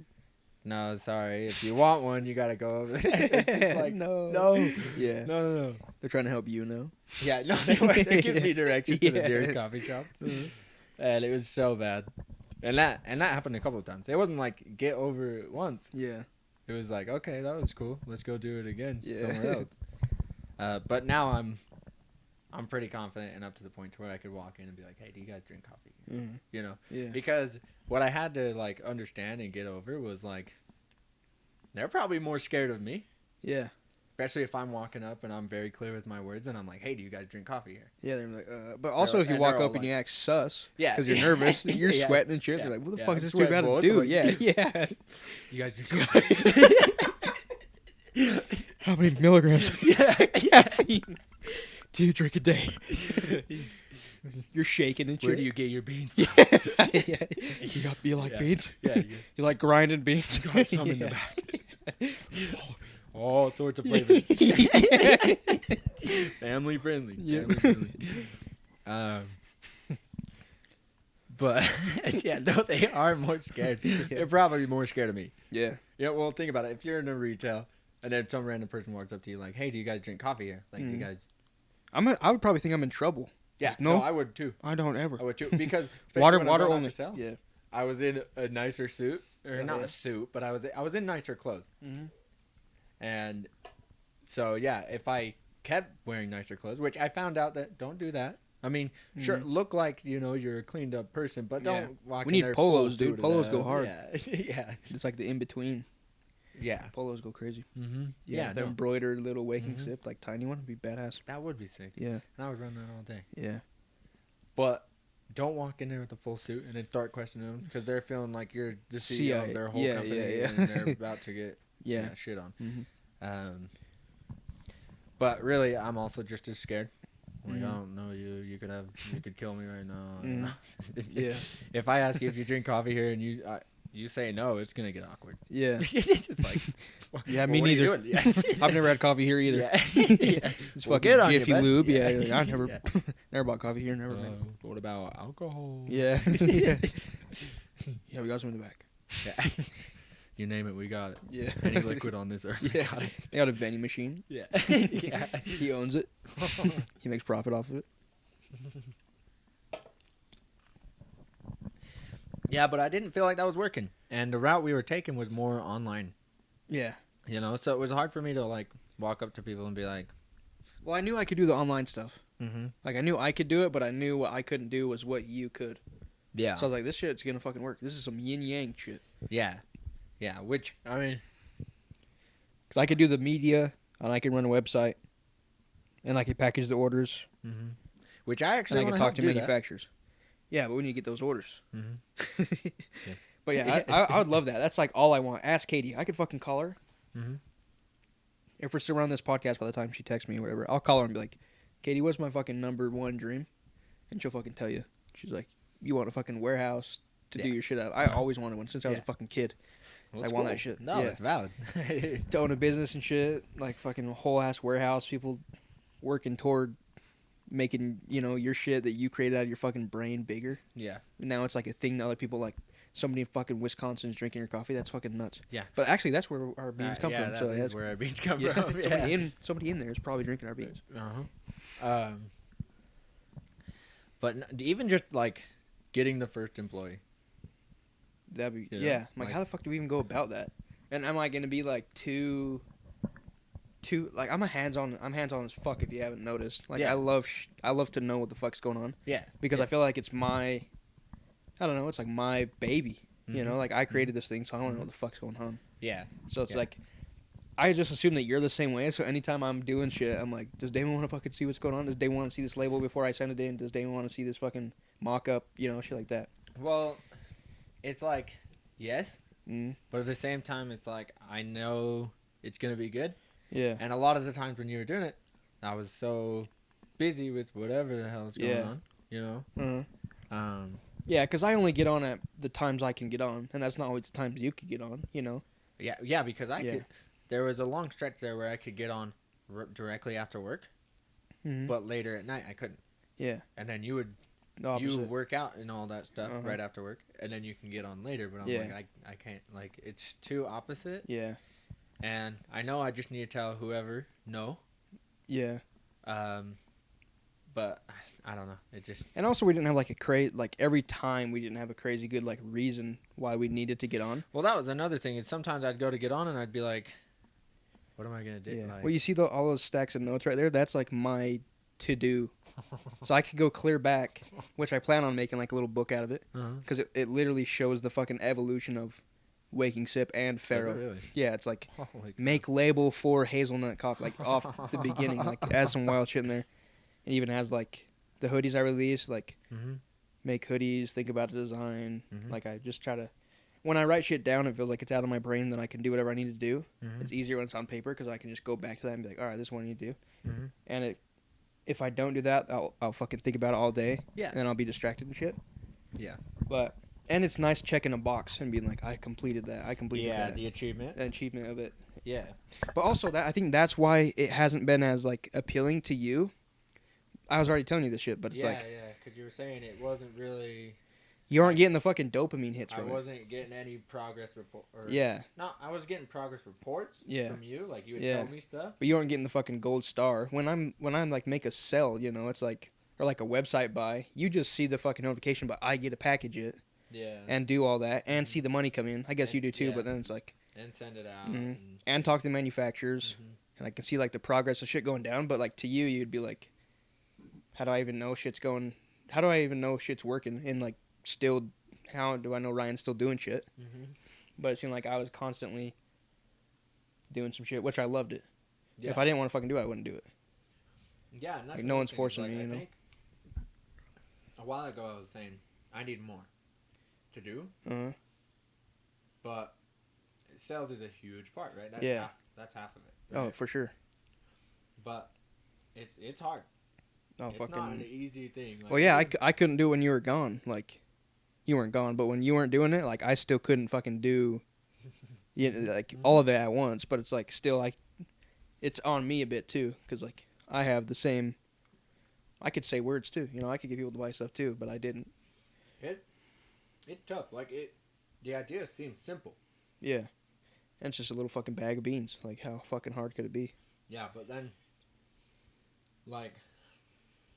no, sorry. If you want one, you gotta go over there. Like, no. Yeah. No. They're trying to help you, no? Yeah, no, they're giving me directions to the Yeah. nearest coffee shop. And it was so bad. And that happened a couple of times. It wasn't like get over it once. Yeah. It was like, okay, that was cool. Let's go do it again somewhere else. But now I'm pretty confident and up to the point where I could walk in and be like, hey, do you guys drink coffee? Mm-hmm. You know? Yeah. Because what I had to like understand and get over was like, they're probably more scared of me. Yeah. Especially if I'm walking up and I'm very clear with my words and I'm like, hey, do you guys drink coffee here? Yeah, they're like, but also if you walk up and you act sus, yeah, because you're nervous, you're yeah, sweating and shit. yeah, They're like, what the yeah, fuck I'm is this dude sweating about to bullets. do? I'm like, Yeah. You guys drink coffee? How many milligrams of caffeine do you drink a day? You're shaking and shit. Where do you get your beans? Yeah. You like beans? Yeah. You like grinding beans? Got some in the back. All sorts of flavors. Family friendly. Yeah. Family friendly. But yeah, no, they are more scared. They're probably more scared of me. Yeah. Yeah, well, think about it. If you're in a retail and then some random person walks up to you like, "Hey, do you guys drink coffee here?" Like, you guys. I would probably think I'm in trouble. Yeah. No, I would too. I don't ever. I would too because water when I'm going out only. to sell, Yeah. I was in a nicer suit, or not yeah. a suit, but I was in nicer clothes. Mm-hmm. And so, yeah, if I kept wearing nicer clothes, which I found out that don't do that. I mean, sure, look like, you're a cleaned up person, but don't walk We in need there polos, full dude. suited Polos up. go hard. Yeah. Yeah. It's like the in-between. Yeah. Polos go crazy. Mm-hmm. Yeah, the no, embroidered little waking sip, like tiny one, would be badass. that would be sick. Yeah. And I would run that all day. Yeah. But don't walk in there with a full suit and then start questioning them because they're feeling like you're the CEO of their whole company and they're about to get shit on. Mm-hmm. But really, I'm also just as scared. Like, I don't know you. You could kill me right now. I don't know. Yeah. If I ask you if you drink coffee here and you say no, it's gonna get awkward. Yeah. It's like, Yeah, well, me what are you neither. doing? Yeah. I've never had coffee here either. Yeah. It's Well, fucking get on you, Jiffy bud. Lube. Yeah. Yeah. Like, I've never, Yeah. never bought coffee here. Never. What about alcohol? Yeah. Yeah, we got some in the back. Yeah. You name it, we got it. Yeah. Any liquid on this earth, we Yeah. got it. They got a vending machine. Yeah. Yeah. He owns it. He makes profit off of it. Yeah, but I didn't feel like that was working. And the route we were taking was more online. Yeah. So it was hard for me to like walk up to people and be like, Well, I knew I could do the online stuff. mm-hmm. Like, I knew I could do it, but I knew what I couldn't do was what you could. Yeah. So I was like, this shit's gonna fucking work. This is some yin-yang shit. Yeah. Yeah, which, I mean... Because I could do the media, and I could run a website, and I could package the orders, Mm-hmm. Which I and actually I want could to talk to manufacturers. Yeah, but we need to get those orders. Mm-hmm. Yeah. But yeah, I would love that. That's like all I want. Ask Katie. I could fucking call her. Mm-hmm. If we're still on this podcast by the time she texts me or whatever, I'll call her and be like, Katie, what's my fucking number one dream? And she'll fucking tell you. She's like, you want a fucking warehouse to do your shit out of. I always wanted one since I was a fucking kid. Well, I want that shit. No, Yeah. it's valid. To own a business and shit, like fucking whole ass warehouse, people working toward making, your shit that you created out of your fucking brain bigger. Yeah. And now it's like a thing that other people like. Somebody in fucking Wisconsin's drinking your coffee. That's fucking nuts. Yeah. But actually, that's where our beans come from. So that's where our beans come yeah, from. somebody in there is probably drinking our beans. Uh-huh. But even just like getting the first employee. That'd be, You know, yeah. I'm like, like- how the fuck do we even go about that? And am I gonna be like too like I'm hands-on as fuck if you haven't noticed. Like Yeah. I love to know what the fuck's going on Yeah. because Yeah. I feel like it's my, I don't know, it's like my baby. You know, Mhm. like I created this thing, so I want to know what the fuck's going on. Yeah. So it's Yeah. like, I just assume that you're the same way. So anytime I'm doing shit, I'm like, does Damon want to fucking see what's going on? Does Damon want to see this label before I send it in? Does Damon want to see this fucking mock-up? You know, shit like that. Well, it's like, yes, Mm. but at the same time, it's like, I know it's going to be good. Yeah. And a lot of the times when you were doing it, I was so busy with whatever the hell's going Yeah. on, you know? Uh-huh. Yeah, because I only get on at the times I can get on, and that's not always the times you could get on, you know? Yeah, because Yeah. could. There was a long stretch there where I could get on directly after work, Mhm. but later at night I couldn't. Yeah. And then you would The opposite. you work out and all that stuff Uh-huh. right after work, and then you can get on later. But I'm Yeah. like, I can't. Like, it's too opposite. Yeah. And I know I just need to tell whoever no. Yeah. But I don't know. It just And also, we didn't have like every time we didn't have a crazy good like reason why we needed to get on. well, that was another thing. Is sometimes I'd go to get on and I'd be like, what am I gonna do? Yeah. Like, Well, you see all those stacks of notes right there? That's like my to do. So I could go clear back, which I plan on making like a little book out of it, because it literally shows the fucking evolution of Waking Sip and Pharaoh. Really? Yeah, it's like Holy crap. make label for hazelnut coffee, like off the beginning, like add some wild shit in there. It even has like the hoodies I released, like Mhm. make hoodies, think about the design. Mhm. Like I just try to, when I write shit down, it feels like it's out of my brain. Then I can do whatever I need to do. Mhm. It's easier when it's on paper because I can just go back to that and be like, all right, this is what I need to do. Mhm. And if I don't do that, I'll fucking think about it all day. Yeah. And I'll be distracted and shit. Yeah. But and it's nice checking a box and being like, I completed that. I completed Yeah, that. the achievement. The achievement of it. Yeah. But also that I think that's why it hasn't been as like appealing to you. I was already telling you this shit, but it's yeah, like because you were saying it wasn't really. you aren't getting the fucking dopamine hits I from it. wasn't getting any progress report. Yeah. No, I was getting progress reports. Yeah. From you, like you would Yeah. tell me stuff. But you aren't getting the fucking gold star. When I'm like make a sell, you know, it's like or like a website buy, you just see the fucking notification, but I get to package it Yeah. and do all that and see the money come in. I guess you do too, Yeah. but then it's like And send it out. Mhm. and talk to the manufacturers Mhm. and I can see like the progress of shit going down, but like to you you'd be like, how do I even know shit's going? How do I even know shit's working? And like still, how do I know Ryan's still doing shit? Mhm. But it seemed like I was constantly doing some shit, which I loved it. Yeah. If I didn't want to fucking do it, I wouldn't do it. Yeah, and that's Like, no another one's thing is, forcing like, me, you I know? think a while ago I was saying I need more to do, Uh-huh. but sales is a huge part, right? That's Yeah. That's half of it. Oh, right? for sure. But it's hard. Oh, It's fucking. not an easy thing. Like, Well, yeah, I couldn't do it when you were gone. Like, you weren't gone, but when you weren't doing it, like, I still couldn't fucking do, like, all of it at once. But it's like still like, it's on me a bit too, because like I have the same. I could say words too, you know. I could get people to buy stuff too, but I didn't. It's tough. Like the idea seems simple. Yeah, and it's just a little fucking bag of beans. Like, how fucking hard could it be? Yeah, but then, like,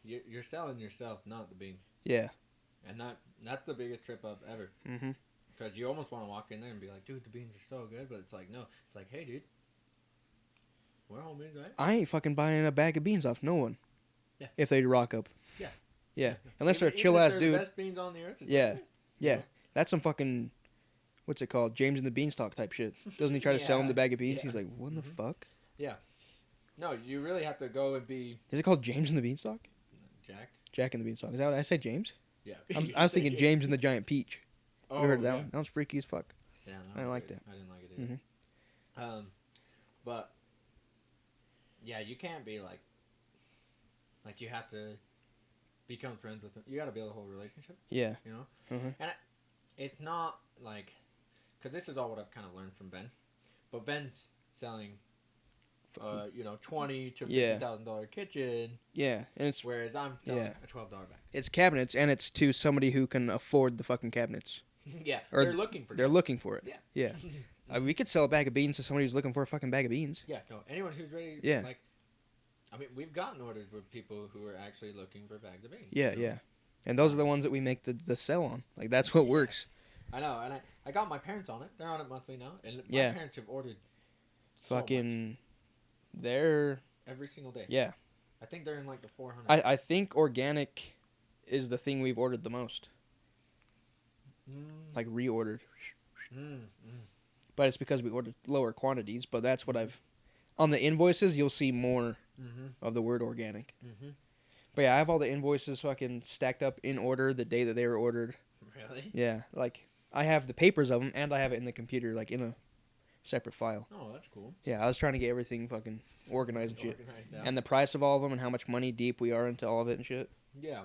you're selling yourself, not the beans, Yeah. and that's the biggest trip up ever. Mm-hmm. Because you almost want to walk in there and be like, dude, the beans are so good, but it's like, no, it's like, hey, dude, we're homies, right? I ain't fucking buying a bag of beans off no one. Yeah. If they rock up. Yeah. Yeah. Unless they're a Even chill if ass they're dude. The best beans on the earth. It's Yeah. like, Yeah. That's some fucking, what's it called? James and the Beanstalk type shit. Doesn't he try to sell him Yeah. the bag of beans? Yeah. He's like, what in the Mhm. fuck? no, you really have to go and be Is it called James and the Beanstalk? Jack. Jack and the Beanstalk. Is that what I said, James? Yeah. I was thinking James and the Giant Peach. Oh, You heard that yeah. one? That was freaky as fuck. Yeah, no, I didn't like that. I didn't like it either. But yeah, you can't be like you have to become friends with them. You got to build a whole relationship. Yeah. You know, Mhm. and it's not like because this is all what I've kind of learned from Ben, but Ben's selling, $20,000 to Yeah. $50,000 kitchen, Yeah. And it's whereas I'm selling Yeah. a $12 bag. it's cabinets, and it's to somebody who can afford the fucking cabinets. Yeah, Or they're looking for. They're looking for it. Yeah. Yeah. We could sell a bag of beans to somebody who's looking for a fucking bag of beans. Yeah, no. Anyone who's ready. Yeah. Like, I mean, we've gotten orders with people who are actually looking for bags of beans. Yeah, you know? yeah. And those are the ones that we make the sell on. Like, that's what works. I know, and I got my parents on it. They're on it monthly now, and my Yeah. parents have ordered Fucking, they're... every single day. Yeah. I think they're in like the 400. I think organic is the thing we've ordered the most. Like, reordered. But it's because we ordered lower quantities, but that's what I've... On the invoices, you'll see more of the word organic. But yeah, I have all the invoices fucking stacked up in order the day that they were ordered. Really? Yeah, like, I have the papers of them, and I have it in the computer, like, in a separate file. Oh, that's cool. Yeah, I was trying to get everything fucking organized and shit. Yeah. And the price of all of them and how much money deep we are into all of it and shit. Yeah.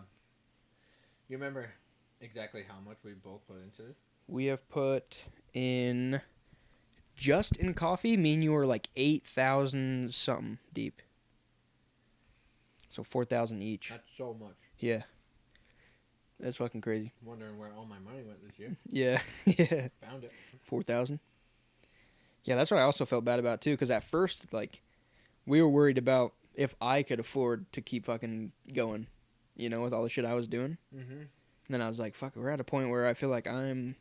You remember exactly how much we both put into this? We have put in... Just in coffee, me and you were like 8,000 something deep. So 4,000 each. That's so much. Yeah. That's fucking crazy. Wondering where all my money went this year. Yeah. Yeah. Found it. 4,000. Yeah, that's what I also felt bad about too, because at first, like, we were worried about if I could afford to keep fucking going, you know, with all the shit I was doing. And then I was like, fuck, we're at a point where I feel like I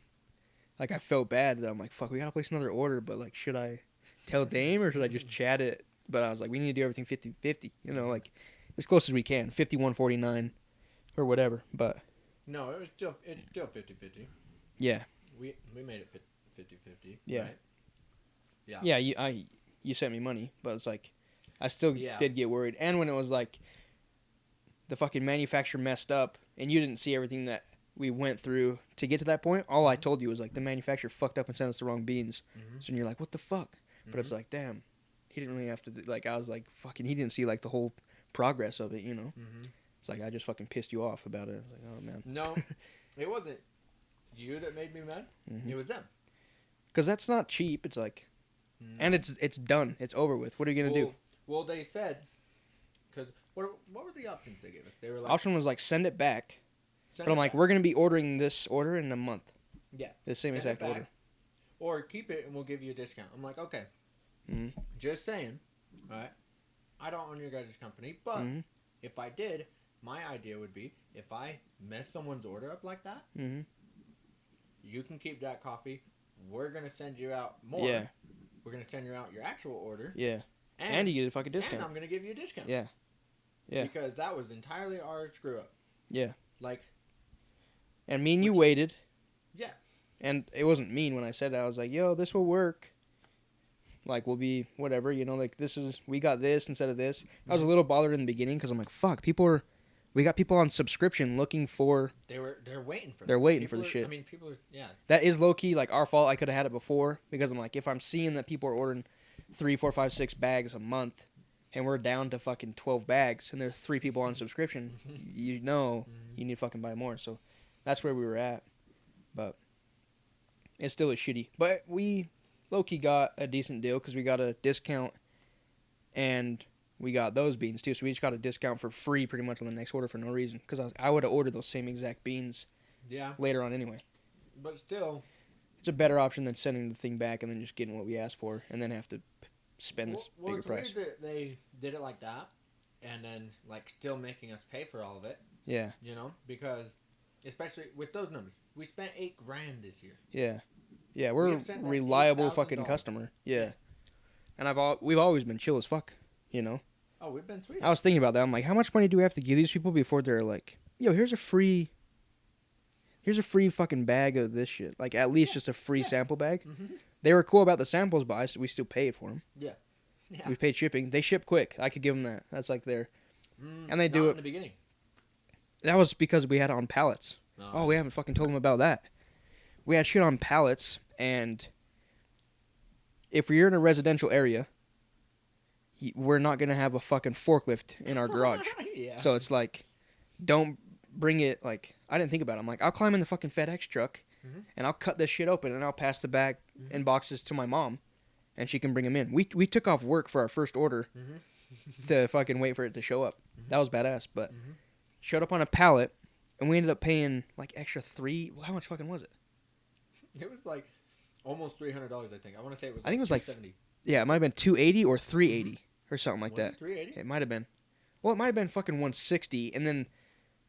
felt bad that I'm like, fuck, we gotta place another order, but like, should I tell Dame or should I just chat it? But I was like, we need to do everything 50-50, you know, like, as close as we can, 51-49 or whatever, but. No, it's still 50-50. Yeah. We made it 50-50. Yeah. Right? Yeah. Yeah, you sent me money, but it's like, I still did get worried. And when it was like, the fucking manufacturer messed up, and you didn't see everything that we went through to get to that point, all I told you was like, the manufacturer fucked up and sent us the wrong beans. So you're like, what the fuck? But it's like, damn, he didn't really have to, like, I was like, fucking, he didn't see like the whole progress of it, you know? It's like, I just fucking pissed you off about it. I was like, oh man. No, it wasn't you that made me mad. It was them. Because that's not cheap. It's like, and it's done. It's over with. What are you going to do? Well, they said, because what were the options they gave us? They were like, option was like, send it back. But I'm like, we're going to be ordering this order in a month. Yeah. The same exact order. Or keep it and we'll give you a discount. I'm like, okay. Just saying. All right. I don't own your guys' company, but if I did, my idea would be if I mess someone's order up like that, you can keep that coffee. We're going to send you out more. Yeah. We're going to send you out your actual order. Yeah. And you get a fucking discount. And I'm going to give you a discount. Yeah. Yeah. Because that was entirely our screw up. Yeah. Like. And me and you waited. Yeah. And it wasn't mean when I said that. I was like, yo, this will work. Like, we'll be whatever, you know, like, we got this instead of this. I was a little bothered in the beginning because I'm like, fuck, we got people on subscription looking for. They're waiting for. They're waiting for the shit. I mean, people are, yeah. That is low key like our fault. I could have had it before because I'm like, if I'm seeing that people are ordering 3, 4, 5, 6 bags a month, and we're down to fucking 12 bags, and there's 3 people on subscription, you know, you need to fucking buy more. So that's where we were at, but it still is shitty. But we low key got a decent deal because we got a discount, and we got those beans too. So we just got a discount for free pretty much on the next order for no reason. Because I would have ordered those same exact beans later on anyway. But still, it's a better option than sending the thing back and then just getting what we asked for and then have to spend this bigger price. It's weird that they did it like that and then like still making us pay for all of it. Yeah. You know, because especially with those numbers, we spent $8,000 this year. Yeah. Yeah, we're a reliable fucking customer. Yeah. And we've always been chill as fuck, you know. Oh, we've been sweet. I was thinking about that. I'm like, how much money do we have to give these people before they're like, yo, here's a free fucking bag of this shit. Like, at least just a free sample bag. They were cool about the samples, but we still paid for them. Yeah. We paid shipping. They ship quick. I could give them that. That's like their... and they do it... in the beginning. That was because we had it on pallets. Oh, we haven't fucking told them about that. We had shit on pallets, and if you're in a residential area, we're not going to have a fucking forklift in our garage. So it's like, don't bring it, like, I didn't think about it. I'm like, I'll climb in the fucking FedEx truck, and I'll cut this shit open, and I'll pass the bag in boxes to my mom, and she can bring them in. We took off work for our first order to fucking wait for it to show up. That was badass, but showed up on a pallet, and we ended up paying, like, extra how much fucking was it? It was like almost $300, I think. I want to say it was. I think it was like $270. Yeah, it might have been $280 or $380 or something like that. $380. It might have been. Well, it might have been fucking $160, and then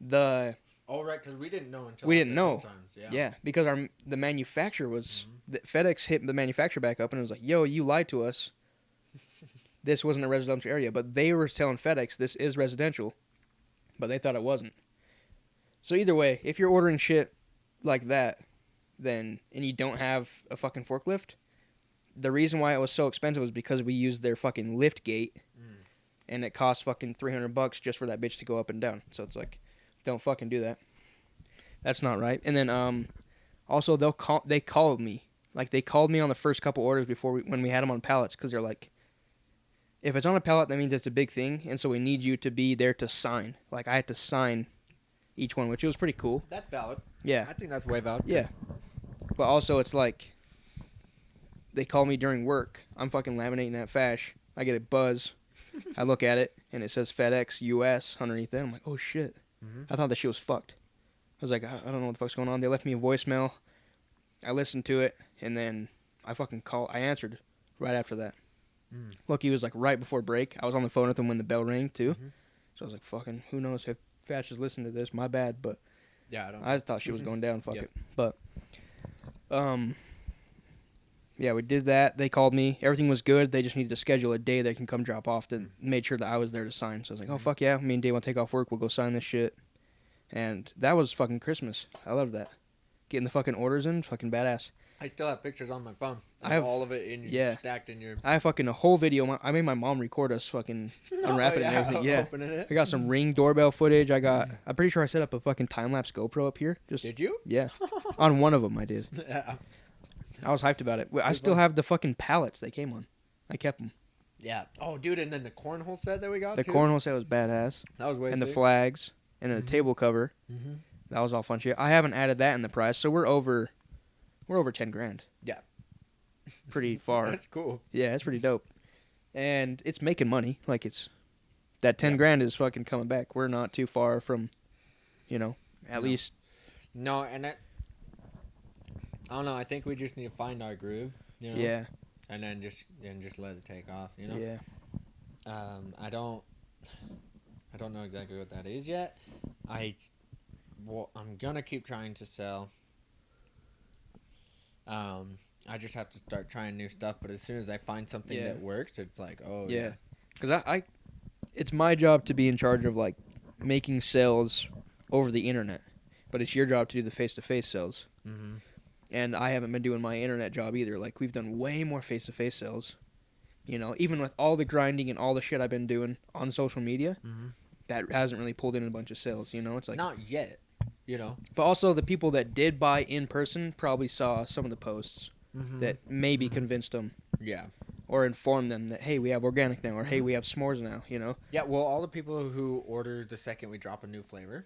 the Oh, right, because we didn't know until We didn't after know. sometimes, Yeah, because the manufacturer was FedEx hit the manufacturer back up and it was like, "Yo, you lied to us. This wasn't a residential area." But they were telling FedEx this is residential, but they thought it wasn't. So either way, if you're ordering shit like that, then and you don't have a fucking forklift, the reason why it was so expensive was because we used their fucking lift gate, and it cost fucking $300 just for that bitch to go up and down. So it's like, don't fucking do that. That's not right. And then also they called me. Like they called me on the first couple orders before when we had them on pallets because they're like, if it's on a pallet, that means it's a big thing, and so we need you to be there to sign. Like I had to sign each one, which was pretty cool. That's valid. Yeah. I think that's way valid. Yeah. But also it's like, they call me during work. I'm fucking laminating that fash. I get a buzz. I look at it, and it says FedEx US underneath it. I'm like, oh, shit. I thought that shit was fucked. I was like, I don't know what the fuck's going on. They left me a voicemail. I listened to it, and then I answered right after that. Lucky was like right before break. I was on the phone with them when the bell rang, too. So I was like, fucking, who knows if Fash is listening to this. My bad, but yeah, I thought she was going down. Fuck it. But, yeah, we did that. They called me. Everything was good. They just needed to schedule a day they can come drop off. Then made sure that I was there to sign. So I was like, oh, fuck yeah. Me and Dave want to take off work. We'll go sign this shit. And that was fucking Christmas. I loved that. Getting the fucking orders in, fucking badass. I still have pictures on my phone. I have all of it stacked in your... I have fucking a whole video. I made my mom record us fucking unwrapping and everything. Yeah. Opening it. I got some Ring doorbell footage. I'm pretty sure I set up a fucking time-lapse GoPro up here. Did you? Yeah. On one of them I did. Yeah. I was hyped about it. I still have the fucking pallets they came on. I kept them. Yeah. Oh, dude, and then the cornhole set that we got, The too? cornhole set was badass. That was way And sick. the flags. And then the table cover. That was all fun shit. I haven't added that in the price, so we're over 10 grand. Yeah. Pretty far. That's cool. Yeah, it's pretty dope. And it's making money. Like that 10 grand is fucking coming back. We're not too far from, at least. No, and I don't know. I think we just need to find our groove. Yeah. And then just let it take off. Yeah. I don't know exactly what that is yet. I'm gonna keep trying to sell. I just have to start trying new stuff. But as soon as I find something that works, it's like, oh yeah. Because it's my job to be in charge of like making sales over the internet, but it's your job to do the face-to-face sales. And I haven't been doing my internet job either. Like we've done way more face-to-face sales. Even with all the grinding and all the shit I've been doing on social media, that hasn't really pulled in a bunch of sales. It's like not yet. But also the people that did buy in person probably saw some of the posts that maybe convinced them. Yeah. Or informed them that, hey, we have organic now, or hey, we have s'mores now, Yeah, well, all the people who order the second we drop a new flavor.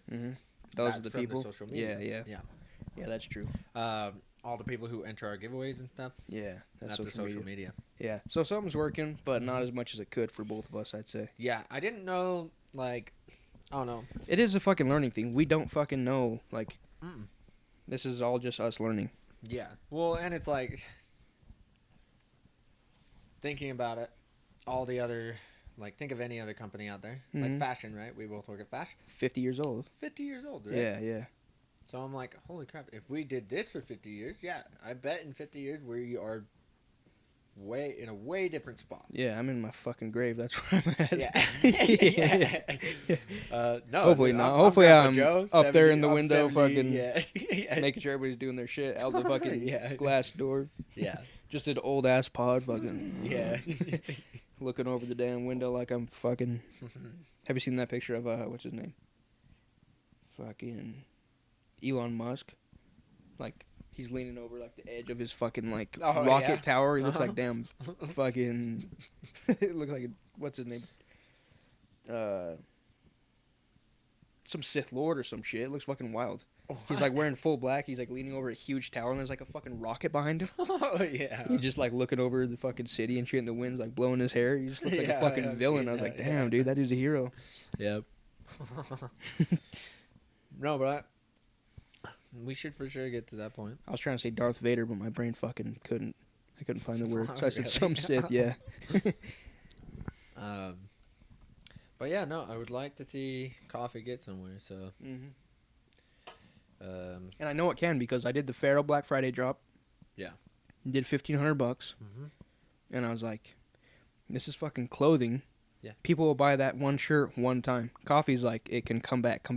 Those are the from people. The social media. Yeah. Yeah, that's true. All the people who enter our giveaways and stuff. Yeah, that's social media. Yeah, so something's working, but not as much as it could for both of us, I'd say. Yeah, I didn't know, like, I don't know. It is a fucking learning thing. We don't fucking know, like, this is all just us learning. Yeah. Well, and it's like, thinking about it, all the other, like, think of any other company out there. Like fashion, right? We both work at fashion. 50 years old. 50 years old, right? Yeah. So I'm like, holy crap, if we did this for 50 years, yeah, I bet in 50 years we are in a way different spot. Yeah, I'm in my fucking grave. That's where I'm at. Yeah. No. Hopefully dude, not. Hopefully I'm Joe, up 70, there in the window 70, fucking making sure everybody's doing their shit out the fucking glass door. Yeah. Just an old ass pod fucking. Yeah. Looking over the damn window like I'm fucking. Have you seen that picture of what's his name? Fucking Elon Musk. Like he's leaning over like the edge of his fucking like rocket tower. He looks like damn fucking. It looks like what's his name? Some Sith Lord or some shit. It looks fucking wild. He's like wearing full black. He's like leaning over a huge tower, and there's like a fucking rocket behind him. Oh yeah. He's just like looking over the fucking city and shit, and the wind's like blowing his hair. He just looks like a fucking villain. I was like, damn, dude, that dude's a hero. Yep. No, but we should for sure get to that point. I was trying to say Darth Vader, but my brain fucking couldn't. I couldn't find the word, so I said some Sith. Yeah. But yeah, no, I would like to see coffee get somewhere. So And I know it can because I did the Farrell Black Friday drop. Yeah. Did $1,500, Mm-hmm. and I was like, "This is fucking clothing." Yeah. People will buy that one shirt one time. Coffee's like it can come back.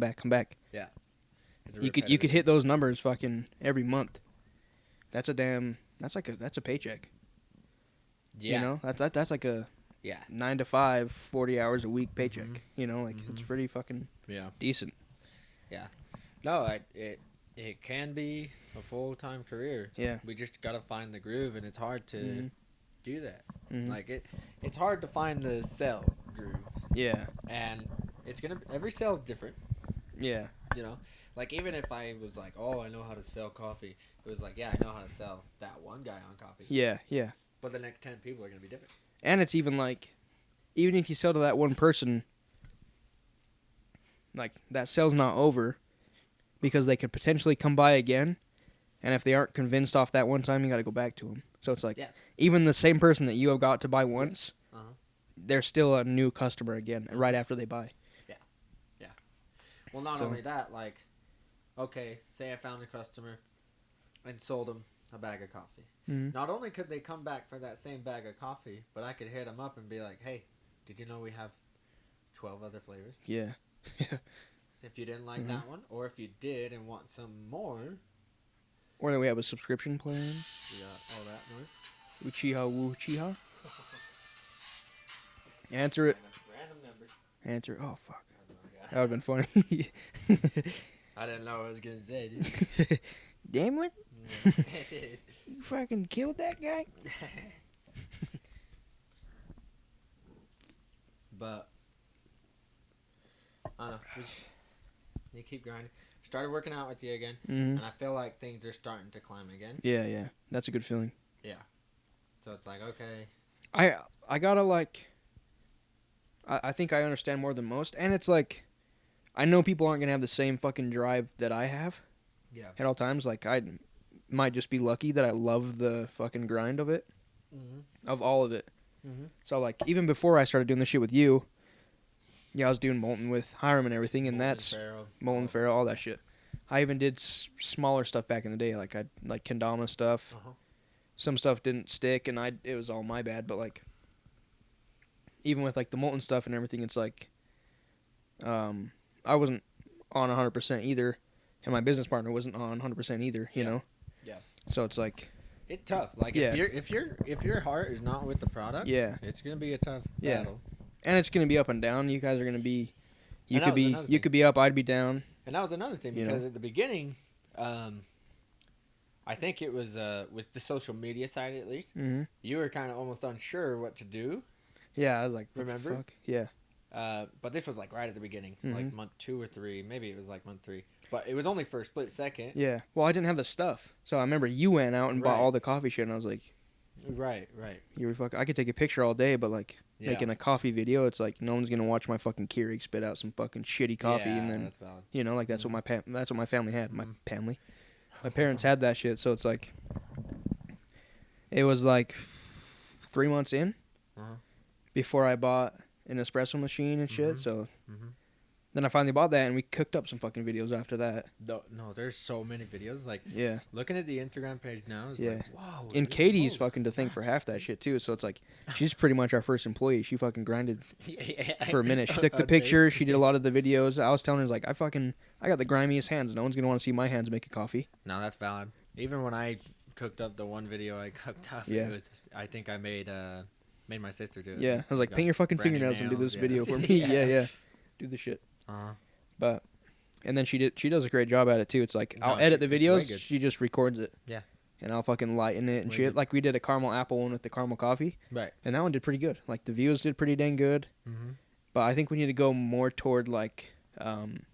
Yeah. You could hit those numbers fucking every month. That's a paycheck. Yeah. You know, that's like a 9 to 5, 40 hours a week paycheck. Mm-hmm. You know, like it's pretty fucking decent. Yeah. No, it can be a full-time career. Yeah. We just got to find the groove, and it's hard to do that. Mm-hmm. Like it's hard to find the sell groove. Yeah. And every sell is different. Yeah. You know, like even if I was like, oh, I know how to sell coffee, it was like, yeah, I know how to sell that one guy on coffee. Yeah. Yeah. But the next 10 people are gonna be different. And it's even like, even if you sell to that one person, like that sale's not over, because they could potentially come by again, and if they aren't convinced off that one time, you got to go back to them. So it's like, even the same person that you have got to buy once, they're still a new customer again right after they buy. Yeah. Yeah. Well, not only that, like, okay, say I found a customer and sold them a bag of coffee. Mm-hmm. Not only could they come back for that same bag of coffee, but I could hit them up and be like, hey, did you know we have 12 other flavors? Yeah. If you didn't like that one, or if you did and want some more. Or that we have a subscription plan. We got all that noise. Uchiha. Answer it. Random numbers. Answer. Oh, fuck. That would have been funny. I didn't know what I was going to say, dude. Damon? You fucking killed that guy? But, I don't know. You keep grinding. Started working out with you again, and I feel like things are starting to climb again. Yeah, yeah. That's a good feeling. Yeah. So it's like, okay. I gotta, like... I think I understand more than most, and it's like... I know people aren't gonna have the same fucking drive that I have. Yeah. At all times. Like, I might just be lucky that I love the fucking grind of it. Mm-hmm. Of all of it. Mm-hmm. So, like, even before I started doing this shit with you... Yeah, I was doing Molten with Hiram and everything, and that's Molten Farrell, all that shit. I even did smaller stuff back in the day, like kendama stuff. Some stuff didn't stick, and it was all my bad. But like, even with like the Molten stuff and everything, it's like, I wasn't on 100% either, and my business partner wasn't on 100% either. You know. Yeah. So it's like. It's tough. Like if your heart is not with the product, it's gonna be a tough battle. And it's gonna be up and down. You guys are gonna be, you could be up, I'd be down. And that was another thing because at the beginning, I think it was with the social media side at least. Mm-hmm. You were kind of almost unsure what to do. Yeah, I was like, remember? What the fuck? Yeah. But this was like right at the beginning, like month 2 or 3, maybe it was like month 3. But it was only for a split second. Yeah. Well, I didn't have the stuff, so I remember you went out and bought all the coffee shit, and I was like, right. You were I could take a picture all day, but like. Yeah. Making a coffee video, it's like no one's gonna watch my fucking Keurig spit out some fucking shitty coffee, and then that's valid. You know, like that's what my family had. My parents had that shit, so it's like it was like 3 months in before I bought an espresso machine and shit. So then I finally bought that, and we cooked up some fucking videos after that. No, there's so many videos. Like, looking at the Instagram page now, it's like, wow. And Katie's fucking to think for half that shit too. So it's like she's pretty much our first employee. She fucking grinded for a minute. She took the pictures. She did a lot of the videos. I was telling her, like, I got the grimiest hands. No one's gonna want to see my hands make a coffee. No, that's valid. Even when I cooked up the one video I cooked up, it was, I think I made my sister do it. Yeah, I was like, paint your fucking fingernails and do this video for me. Yeah. Do the shit. But and then she does a great job at it too. It's like I'll edit the videos, she just records it. Yeah. And I'll fucking lighten it and shit. Like we did a caramel apple one with the caramel coffee. Right. And that one did pretty good. Like the views did pretty dang good. Mm-hmm. But I think we need to go more toward random,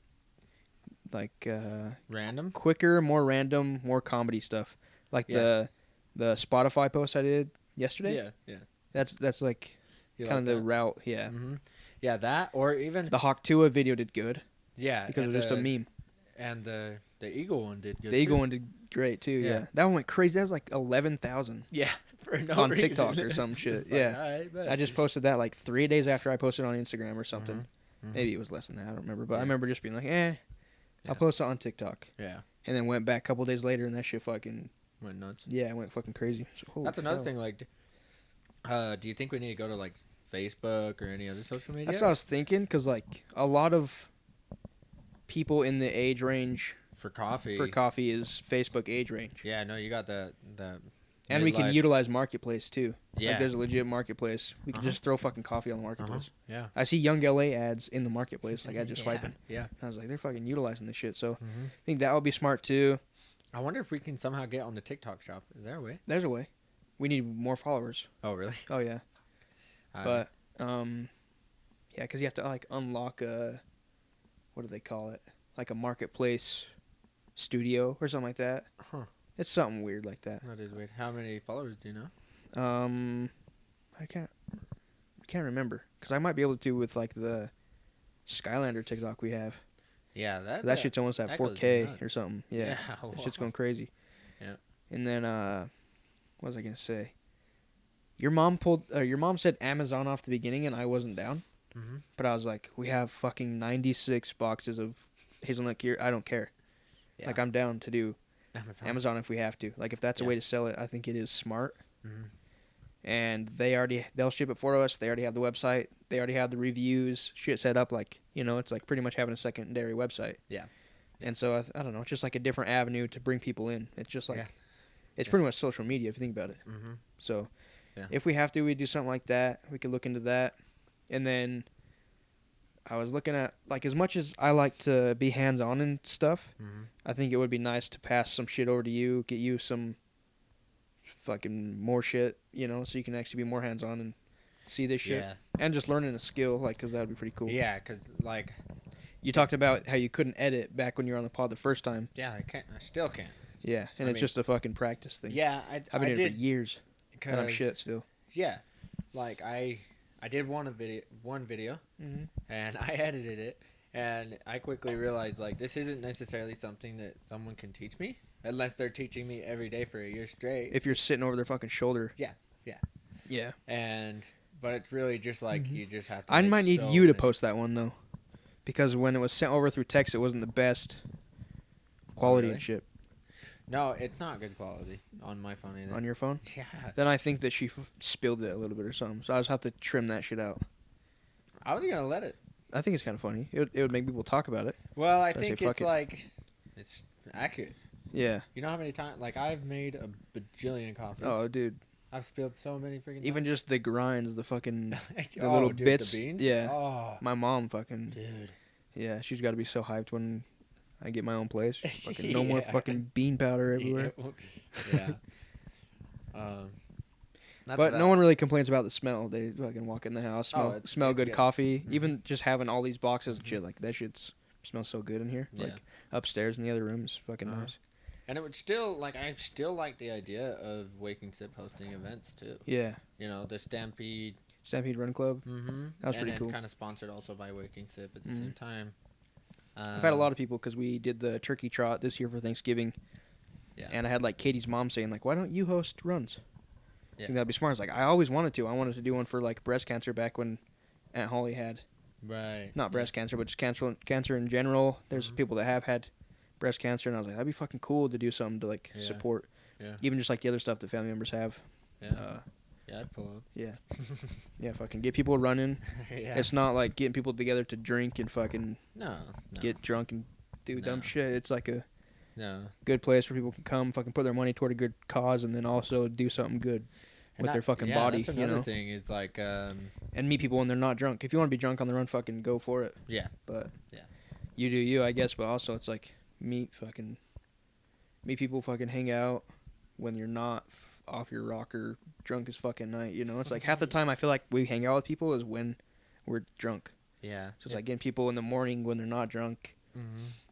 quicker, more random, more comedy stuff. Like the Spotify post I did yesterday. Yeah. That's like kind of the route. Yeah. Mm-hmm. Yeah, that or even the Hawk Tua video did good. Yeah, because it was just a meme. And the Eagle one did good. The Eagle one did great too. Yeah, that one went crazy. That was like 11,000. Yeah, for no on reason. TikTok or some shit. Yeah, right, I just posted that like 3 days after I posted on Instagram or something. Mm-hmm. Maybe it was less than that. I don't remember, but I remember just being like, I posted on TikTok. Yeah. And then went back a couple days later, and that shit fucking went nuts. Yeah, it went fucking crazy. So, That's another thing. Like, do you think we need to go to like Facebook or any other social media? That's what I was thinking, because like a lot of people in the age range for coffee is Facebook age range. Yeah, no, you got the and we can utilize Marketplace too. Yeah, like, there's a legit Marketplace. We can just throw fucking coffee on the Marketplace. Yeah, I see Young LA ads in the Marketplace. Like I just swiping. Yeah, and I was like, they're fucking utilizing this shit. So I think that would be smart too. I wonder if we can somehow get on the TikTok shop. Is there a way? There's a way. We need more followers. Oh really? Oh yeah. But yeah, because you have to like unlock a, what do they call it? Like a Marketplace studio or something like that. Huh. It's something weird like that. That is weird. How many followers do you know? I can't remember, because I might be able to with like the Skylander TikTok we have. Yeah, that shit's almost at 4K or something. Yeah, that shit's going crazy. Yeah. And then what was I gonna say? Your mom said Amazon off the beginning, and I wasn't down. But I was like, we have fucking 96 boxes of hazelnut gear. I don't care. Yeah. Like, I'm down to do Amazon if we have to. Like, if that's a way to sell it, I think it is smart. And they'll ship it for us. They already have the website. They already have the reviews, shit set up. Like, it's like pretty much having a secondary website. Yeah. And so, I don't know, it's just like a different avenue to bring people in. It's just like, it's pretty much social media if you think about it. So, if we have to, we do something like that. We could look into that. And then I was looking at, like, as much as I like to be hands-on and stuff, I think it would be nice to pass some shit over to you, get you some fucking more shit, so you can actually be more hands-on and see this shit. And just learning a skill, like, because that would be pretty cool. Yeah, because, like... You talked about how you couldn't edit back when you were on the pod the first time. Yeah, I can't. I still can't. Yeah, and it's just a fucking practice thing. Yeah, I've been doing it for years, and I'm shit still. Yeah, like, I did one video, and I edited it, and I quickly realized, like, this isn't necessarily something that someone can teach me, unless they're teaching me every day for a year straight. If you're sitting over their fucking shoulder. Yeah. But it's really just, like, you just have to... I might need you to post that one, though, because when it was sent over through text, it wasn't the best quality and shit. No, it's not good quality on my phone either. On your phone? Yeah. Then I think that she spilled it a little bit or something, so I just have to trim that shit out. I was going to let it. I think it's kind of funny. It would make people talk about it. Well, I think it's like, it's accurate. Yeah. You know how many times, like, I've made a bajillion coffees. Oh, dude. I've spilled so many freaking Even times. just the grinds, the fucking, the little bits. The beans? Yeah. Oh. My mom fucking. Dude. Yeah, she's got to be so hyped when I get my own place. Fucking no more fucking bean powder everywhere. Yeah. But no one really complains about the smell. They fucking walk in the house, smell good coffee. Even just having all these boxes and shit, like, that shit smells so good in here. Yeah. Like, upstairs in the other room is fucking nice. And it would still, like, I still like the idea of Waking Sip hosting events, too. Yeah. The Stampede Run Club. That was pretty cool. And kind of sponsored also by Waking Sip at the same time. I've had a lot of people, because we did the turkey trot this year for Thanksgiving. Yeah. And I had, like, Katie's mom saying, like, why don't you host runs? Yeah. I think that'd be smart. I was like, I always wanted to. I wanted to do one for, like, breast cancer back when Aunt Holly had. Right. Not breast cancer, but just cancer in general. There's people that have had breast cancer, and I was like, that'd be fucking cool to do something to, like, support. Yeah. Even just, like, the other stuff that family members have. Yeah. Yeah, I'd pull up. Yeah. Yeah, fucking get people running. Yeah. It's not like getting people together to drink and fucking get drunk and do dumb shit. It's like a good place where people can come, fucking put their money toward a good cause, and then also do something good with their fucking body. That's another thing is like... and meet people when they're not drunk. If you want to be drunk on the run, fucking go for it. Yeah. But you do you, I guess, but also it's like meet people, fucking hang out when you're not off your rocker drunk as fucking night, It's like half the time I feel like we hang out with people is when we're drunk. Yeah. So it's like getting people in the morning when they're not drunk.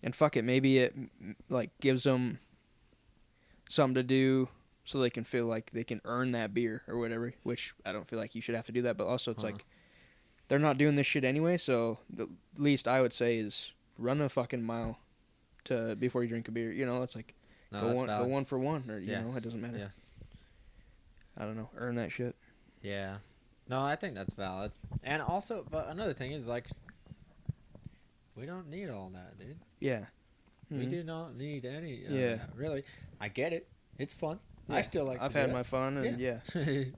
And fuck it, maybe it like gives them something to do so they can feel like they can earn that beer or whatever, which I don't feel like you should have to do that, but also it's like they're not doing this shit anyway, so the least I would say is run a fucking mile before you drink a beer. It's like go one for one, or it doesn't matter. Yeah. I don't know, earn that shit. Yeah. No, I think that's valid. And also, but another thing is, like, we don't need all that, dude. Yeah. We do not need any. Yeah. Really, I get it. It's fun. Yeah. I still like. I've to had do my fun, and yeah.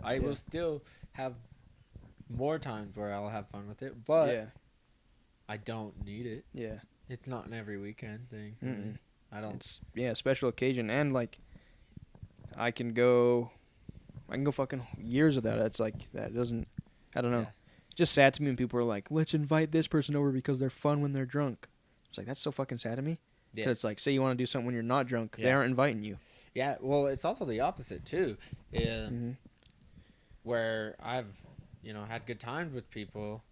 I will still have more times where I'll have fun with it, but yeah. I don't need it. Yeah. It's not an every weekend thing for me. I don't. It's special occasion, and like I can go fucking years of that. It's like that doesn't. I don't know. Yeah. It's just sad to me when people are like, let's invite this person over because they're fun when they're drunk. It's like that's so fucking sad to me. Yeah. 'Cause it's like, say you want to do something when you're not drunk, they Yeah. aren't inviting you. Yeah. Well, it's also the opposite too. Where I've, had good times with people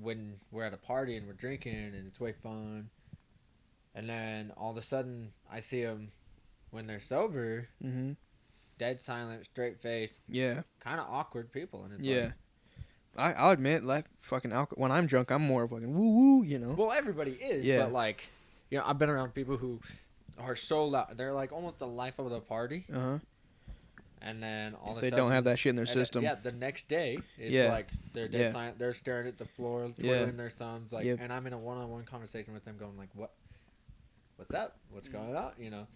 when we're at a party and we're drinking and it's way fun, and then all of a sudden I see them when they're sober, dead silent, straight face, Yeah. kind of awkward people, and it's Yeah. I'll admit, like fucking alcohol. When I'm drunk, I'm more fucking woo woo. Well, everybody is, Yeah. but like, I've been around people who are so loud. They're like almost the life of the party. And then all of a They sudden, don't have that shit in their system. the next day, it's Yeah. like they're dead silent. They're staring at the floor, twiddling their thumbs, like. Yep. And I'm in a one-on-one conversation with them, going like, "What's up? What's going on?"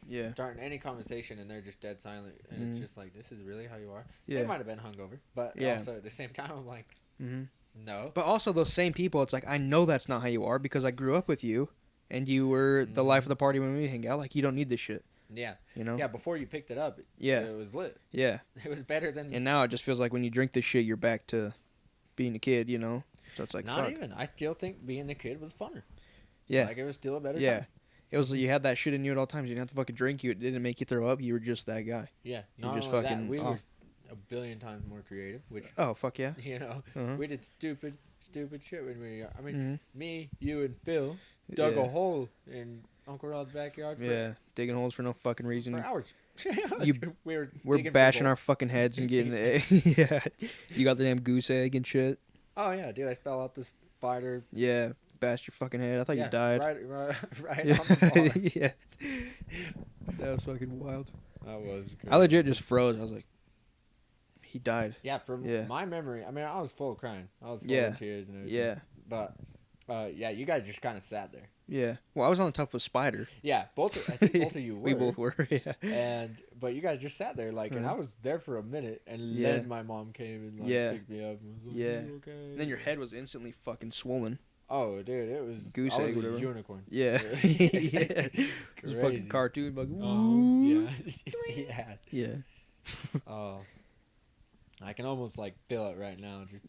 Yeah. Starting any conversation, and they're just dead silent, and it's just like, this is really how you are. Yeah. They might have been hungover, but also at the same time, I'm like, no. But also those same people, it's like I know that's not how you are because I grew up with you, and you were the life of the party when we hang out. Like you don't need this shit. Yeah. Yeah, before you picked it up, it was lit. Yeah. It was better than. And now it just feels like when you drink this shit, you're back to being a kid. So it's like not fuck. even. I still think being a kid was funner. Yeah. Like it was still a better Yeah. time. It was you had that shit in you at all times. You didn't have to fucking drink. It didn't make you throw up. You were just that guy. Yeah. You're just only fucking we off. were a billion times more creative, which Oh fuck yeah. we did stupid shit when we were. I mean, me, you, and Phil dug a hole in Uncle Rod's backyard. Digging holes for no fucking reason. For hours. We're digging bashing for our fucking heads and getting yeah. You got the damn goose egg and shit. Oh yeah, dude! I spell out the spider. Yeah, bashed your fucking head. I thought you died. Right yeah. on the bar. Yeah. That was fucking wild. That was great. I legit just froze. I was like, he died. Yeah, from my memory, I mean, I was full of crying. I was full of tears and everything. Yeah. But, you guys just kind of sat there. Yeah. Well, I was on the top of a spider. Yeah, I think both of you were. We both were, yeah. But you guys just sat there, like, and I was there for a minute, and then my mom came and, like, picked me up. And was like, okay? And then your head was instantly fucking swollen. Oh, dude, it was goose egg, whatever. A unicorn. Yeah. Yeah. It was a fucking cartoon. Like, yeah. Yeah. Oh. I can almost like feel it right now. Just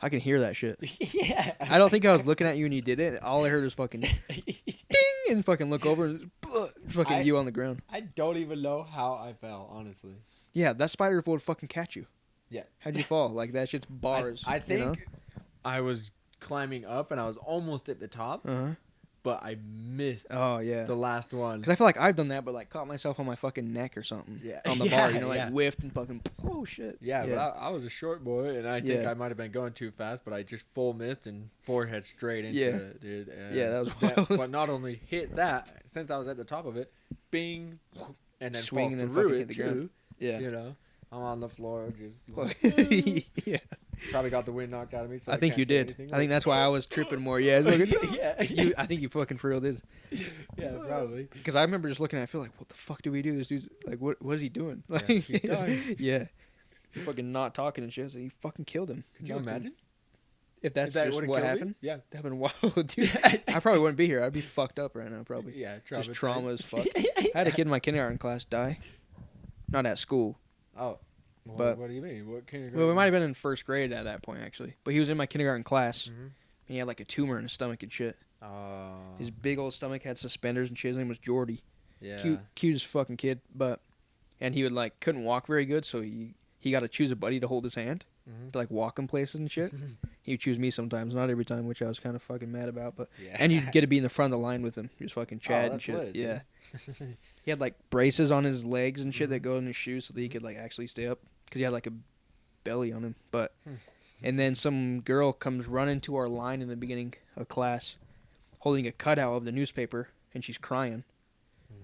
I can hear that shit. Yeah. I don't think I was looking at you when you did it. All I heard was fucking ding and fucking look over and fucking you on the ground. I don't even know how I fell, honestly. Yeah, that spider would fucking catch you. Yeah. How'd you fall? Like that shit's bars. I think I was climbing up and I was almost at the top. But I missed the last one. Because I feel like I've done that, but like caught myself on my fucking neck or something. Yeah. On the bar, like whiffed and fucking, oh shit. Yeah, but I was a short boy, and I think I might have been going too fast, but I just full missed and forehead straight into it, dude. And that was wild. But not only hit that, since I was at the top of it, bing, and then swing fall and through then it, the too. ground. Yeah. I'm on the floor, just like, yeah. Probably got the wind knocked out of me. So I think you did. I think that's why I was tripping more. Yeah. I think you fucking for real did. Yeah, probably. Because I remember just looking at it, I feel like, what the fuck do we do? This dude's like, what is he doing? Like, he's dying. Yeah. He's fucking not talking and shit. So he fucking killed him. Could you imagine? If that's just what happened? Yeah. That'd been wild, dude. I probably wouldn't be here. I'd be fucked up right now, probably. Yeah, just trauma as fuck. I had a kid in my kindergarten class die. Not at school. Oh. Well, but what do you mean? What kindergarten? Well, we might have been in first grade at that point, actually. But he was in my kindergarten class. And he had like a tumor in his stomach and shit. Oh. His big old stomach had suspenders and shit. His name was Jordy. Yeah. Cutest fucking kid. And he would like couldn't walk very good, so he got to choose a buddy to hold his hand to like walk him places and shit. He would choose me sometimes, not every time, which I was kind of fucking mad about. But and you'd get to be in the front of the line with him. He was fucking Chad and shit. Lit, yeah. He had like braces on his legs and shit that go in his shoes so that he could like actually stay up because he had like a belly on him. But and then some girl comes running to our line in the beginning of class, holding a cutout of the newspaper, and she's crying,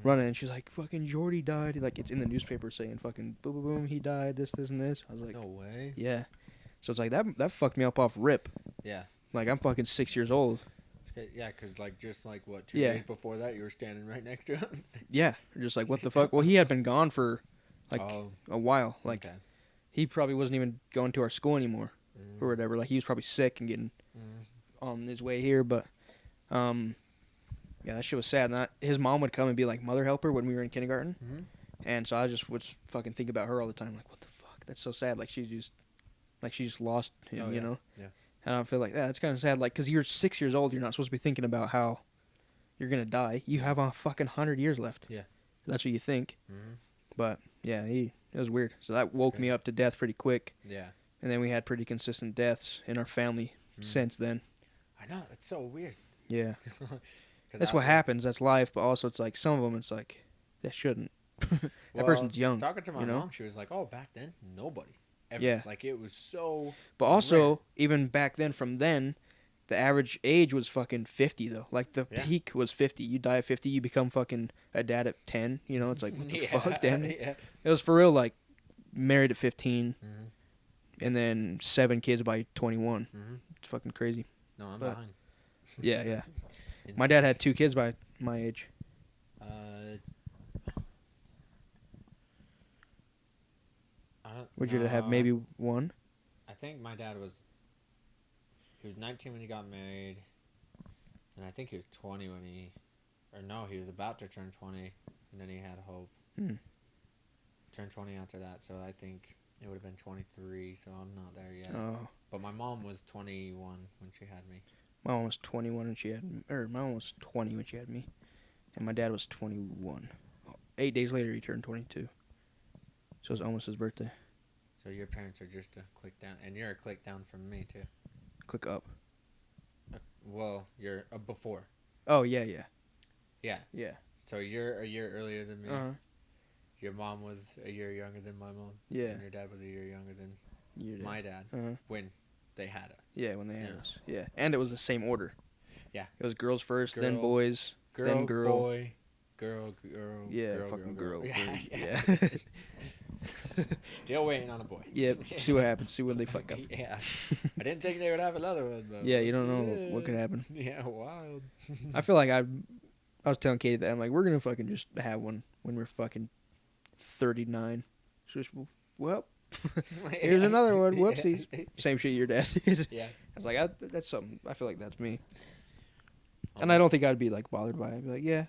running, and she's like, "Fucking Jordy died." Like it's in the newspaper saying, "Fucking boom, boom, boom, he died." This, and this. I was like, "No way." Yeah. So it's like that fucked me up off rip. Yeah. Like I'm fucking 6 years old. Yeah, because, like, just, like, what, 2 Yeah. days before that, you were standing right next to him? Yeah, just like, what the fuck? Well, he had been gone for, like, Oh, a while. Like, okay. he probably wasn't even going to our school anymore or whatever. Like, he was probably sick and getting on his way here. But, yeah, that shit was sad. And his mom would come and be, like, mother helper when we were in kindergarten. Mm-hmm. And so I just would fucking think about her all the time. Like, what the fuck? That's so sad. Like, she just lost him, you know? Yeah. And I feel like, that's kind of sad. Like, because you're 6 years old, you're not supposed to be thinking about how you're going to die. You have a fucking 100 years left. Yeah. That's what you think. Mm-hmm. But, yeah, it was weird. So that woke me up to death pretty quick. Yeah. And then we had pretty consistent deaths in our family since then. I know. It's so weird. Yeah. That's what happens. That's life. But also, it's like, some of them, it's like, that shouldn't. That person's young. Talking to my you know? mom, she was like, oh, back then, nobody. Ever. Yeah. Like, it was so But also, rare. even back then, from then, the average age was fucking 50, though. Like, the Yeah. peak was 50. You die at 50, you become fucking a dad at 10. You know, it's like, what the fuck, damn it? Yeah. It was for real, like, married at 15, Mm-hmm. and then 7 kids by 21. Mm-hmm. It's fucking crazy. No, I'm But- behind. Yeah, yeah. My dad had 2 kids by my age. Would you have maybe 1? I think my dad was. He was 19 when he got married, and I think he was 20 when he, or no, he was about to turn 20, and then he had hope. Turned 20 after that, so I think it would have been 23. So I'm not there yet. Oh. But my mom was 21 when she had me. My mom was 21 when she had me. Or my mom was 20 when she had me. And my dad was 21. 8 days later, he turned 22. So it was almost his birthday. So your parents are just a click down, and you're a click down from me too. Click up. Well, you're before. Oh, yeah, yeah. Yeah. Yeah. So you're a year earlier than me. Uh-huh. Your mom was a year younger than my mom. Yeah. And your dad was a year younger than my dad Uh-huh. when they had us. Yeah, when they had Yeah. us. Yeah. And it was the same order. Yeah. It was girls first, then Girl, boys, then girl. boy, girl, Yeah, fucking girl. Yeah. Yeah. Still waiting on a boy. Yep. See what happens. See when they fuck up. Yeah. I didn't think they would have another one, but Yeah, you don't know what could happen. Yeah, wild. I feel like I was telling Katie that I'm like, we're gonna fucking just have one when we're fucking 39. So just, well, here's another one. Whoopsies. Same shit your dad did. Yeah. I was like, that's something. I feel like that's me. And I don't think I'd be like bothered by it. I'd be like, yeah,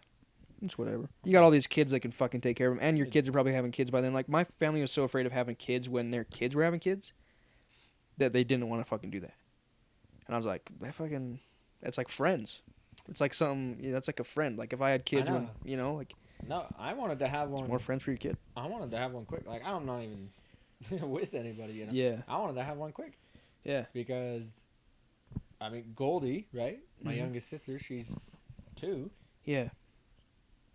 it's whatever. You got all these kids that can fucking take care of them, and your kids are probably having kids by then. Like, my family was so afraid of having kids when their kids were having kids that they didn't want to fucking do that. And I was like, that's like friends. It's like something, that's like a friend. Like, if I had kids, when, like, No, I wanted to have one. more friends for your kid. I wanted to have one quick. Like, I'm not even with anybody, you know? Yeah. I wanted to have one quick. Yeah. Because, I mean, Goldie, right? My Mhm. youngest sister, she's 2. Yeah.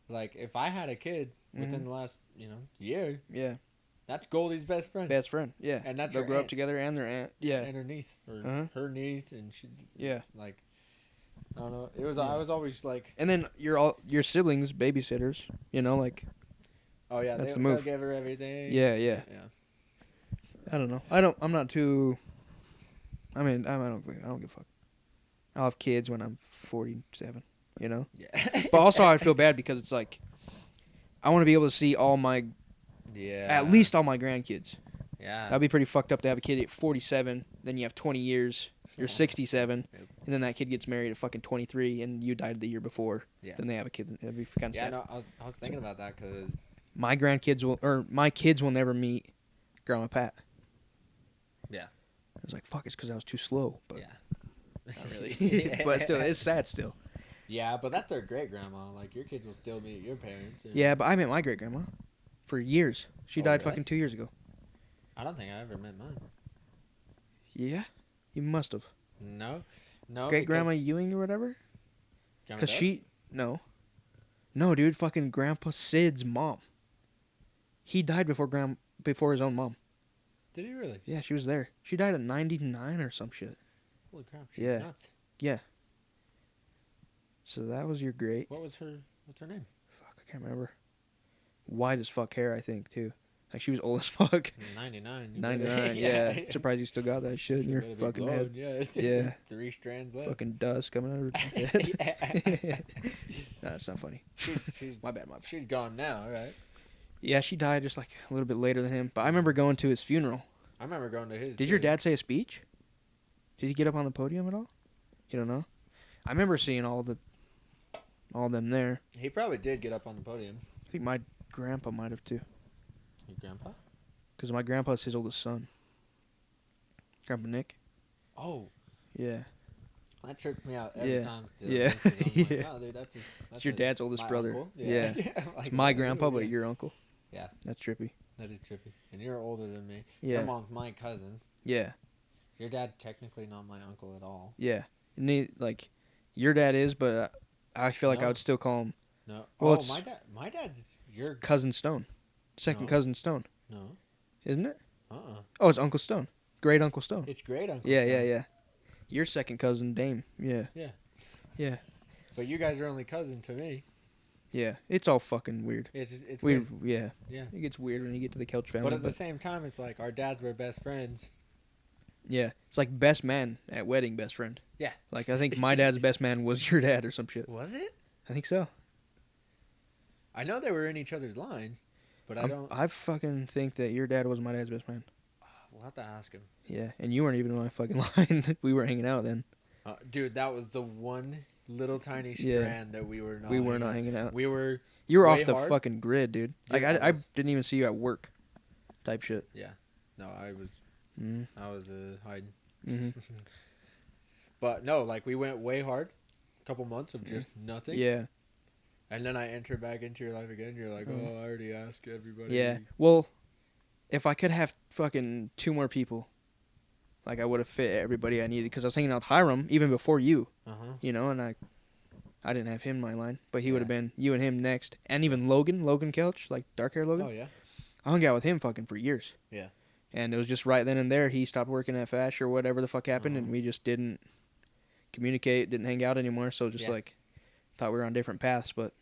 Like, if I had a kid within the last, year, Yeah. that's Goldie's best friend. Best friend. Yeah. And that's they'll her grow up aunt. together and their aunt. Yeah. And her niece. Or Uh-huh. her niece, and she's, Yeah. like, I don't know. It was, I was always like, And then your siblings, babysitters, like, oh, yeah, That's the they'll move. give her everything. yeah, yeah. Yeah. I don't know. I'm not too. I mean, I don't give a fuck. I'll have kids when I'm 47. Yeah. But also, I feel bad because it's like, I want to be able to see all my, Yeah. at least all my grandkids. Yeah. That'd be pretty fucked up to have a kid at 47, then you have 20 years, you're 67, Yep. and then that kid gets married at fucking 23, and you died the year before. Yeah. Then they have a kid. That'd be kind of Yeah, sad. no, I was thinking about that because, My kids will never meet Grandma Pat. yeah. I was like, fuck, it's because I was too slow. But Yeah. not really. But still, it's sad still. Yeah, but that's their great grandma. Like, your kids will still meet your parents. And Yeah, but I met my great grandma for years. She Oh, died really? fucking 2 years ago. I don't think I ever met mine. Yeah, you must have. No. Great grandma Ewing or whatever. Grandma Because Deb? no, dude, fucking Grandpa Sid's mom. He died before his own mom. Did he really? Yeah, she was there. She died at 99 or some shit. Holy crap! She's Yeah. nuts. Yeah. So that was your great. What's her name? Fuck, I can't remember. White as fuck hair, I think, too. Like, she was old as fuck. 99. 99, yeah. Surprised you still got that shit in your Better be fucking blowing, head. Yeah. Yeah. 3 strands left. Fucking dust coming out of her head. No, it's not funny. She's, My bad. She's gone now, right? Yeah, she died just like a little bit later than him. But I remember going to his funeral. I remember going to his. Did your dad say a speech? Did he get up on the podium at all? You don't know? I remember seeing all of them there. He probably did get up on the podium. I think my grandpa might have too. Your grandpa? Because my grandpa's his oldest son. Grandpa Nick. Oh. Yeah. That tripped me out every time. Yeah. I'm like, Yeah. oh, dude, that's It's your dad's oldest brother. Uncle. Yeah. Like, It's my grandpa, but your uncle. Yeah. That's trippy. That is trippy. And you're older than me. Yeah. Your mom's my cousin. Yeah. Your dad technically not my uncle at all. Yeah. Like, your dad is, but I feel like I would still call him. No. Well, oh, my dad's your cousin Stone. Second cousin Stone. No. Isn't it? Uh-uh. Oh, it's Uncle Stone. Great Uncle Stone. It's great Uncle Yeah, Stone. yeah. Your second cousin, Dame. Yeah. Yeah. Yeah. But you guys are only cousin to me. Yeah. It's all fucking weird. It's weird. weird. Yeah. Yeah. It gets weird when you get to the Kelch family. But at the same time, it's like our dads were best friends. Yeah. It's like best man at wedding, best friend. Yeah. Like, I think my dad's best man was your dad or some shit. Was it? I think so. I know they were in each other's line, but I fucking think that your dad was my dad's best man. We'll have to ask him. Yeah. And you weren't even in my fucking line. We were hanging out then. Dude, that was the one little tiny strand that we were not. We were not hanging out. We were. You were off way the hard. fucking grid, dude. Like, Yeah, I didn't even see you at work. Type shit. Yeah. No, I was. Mm-hmm. I was hiding. Mm-hmm. But no, like we went way hard. A couple months of just nothing. Yeah. And then I enter back into your life again. You're like, oh, I already asked everybody. Yeah. Well, if I could have fucking 2 more people, like I would have fit everybody I needed. Because I was hanging out with Hiram even before you. You know, and I didn't have him in my line, but he would have been you and him next, and even Logan Kelch, like dark hair Logan. Oh yeah. I hung out with him fucking for years. Yeah. And it was just right then and there he stopped working at Fash or whatever the fuck happened, and we just didn't communicate, didn't hang out anymore. So just like thought we were on different paths, but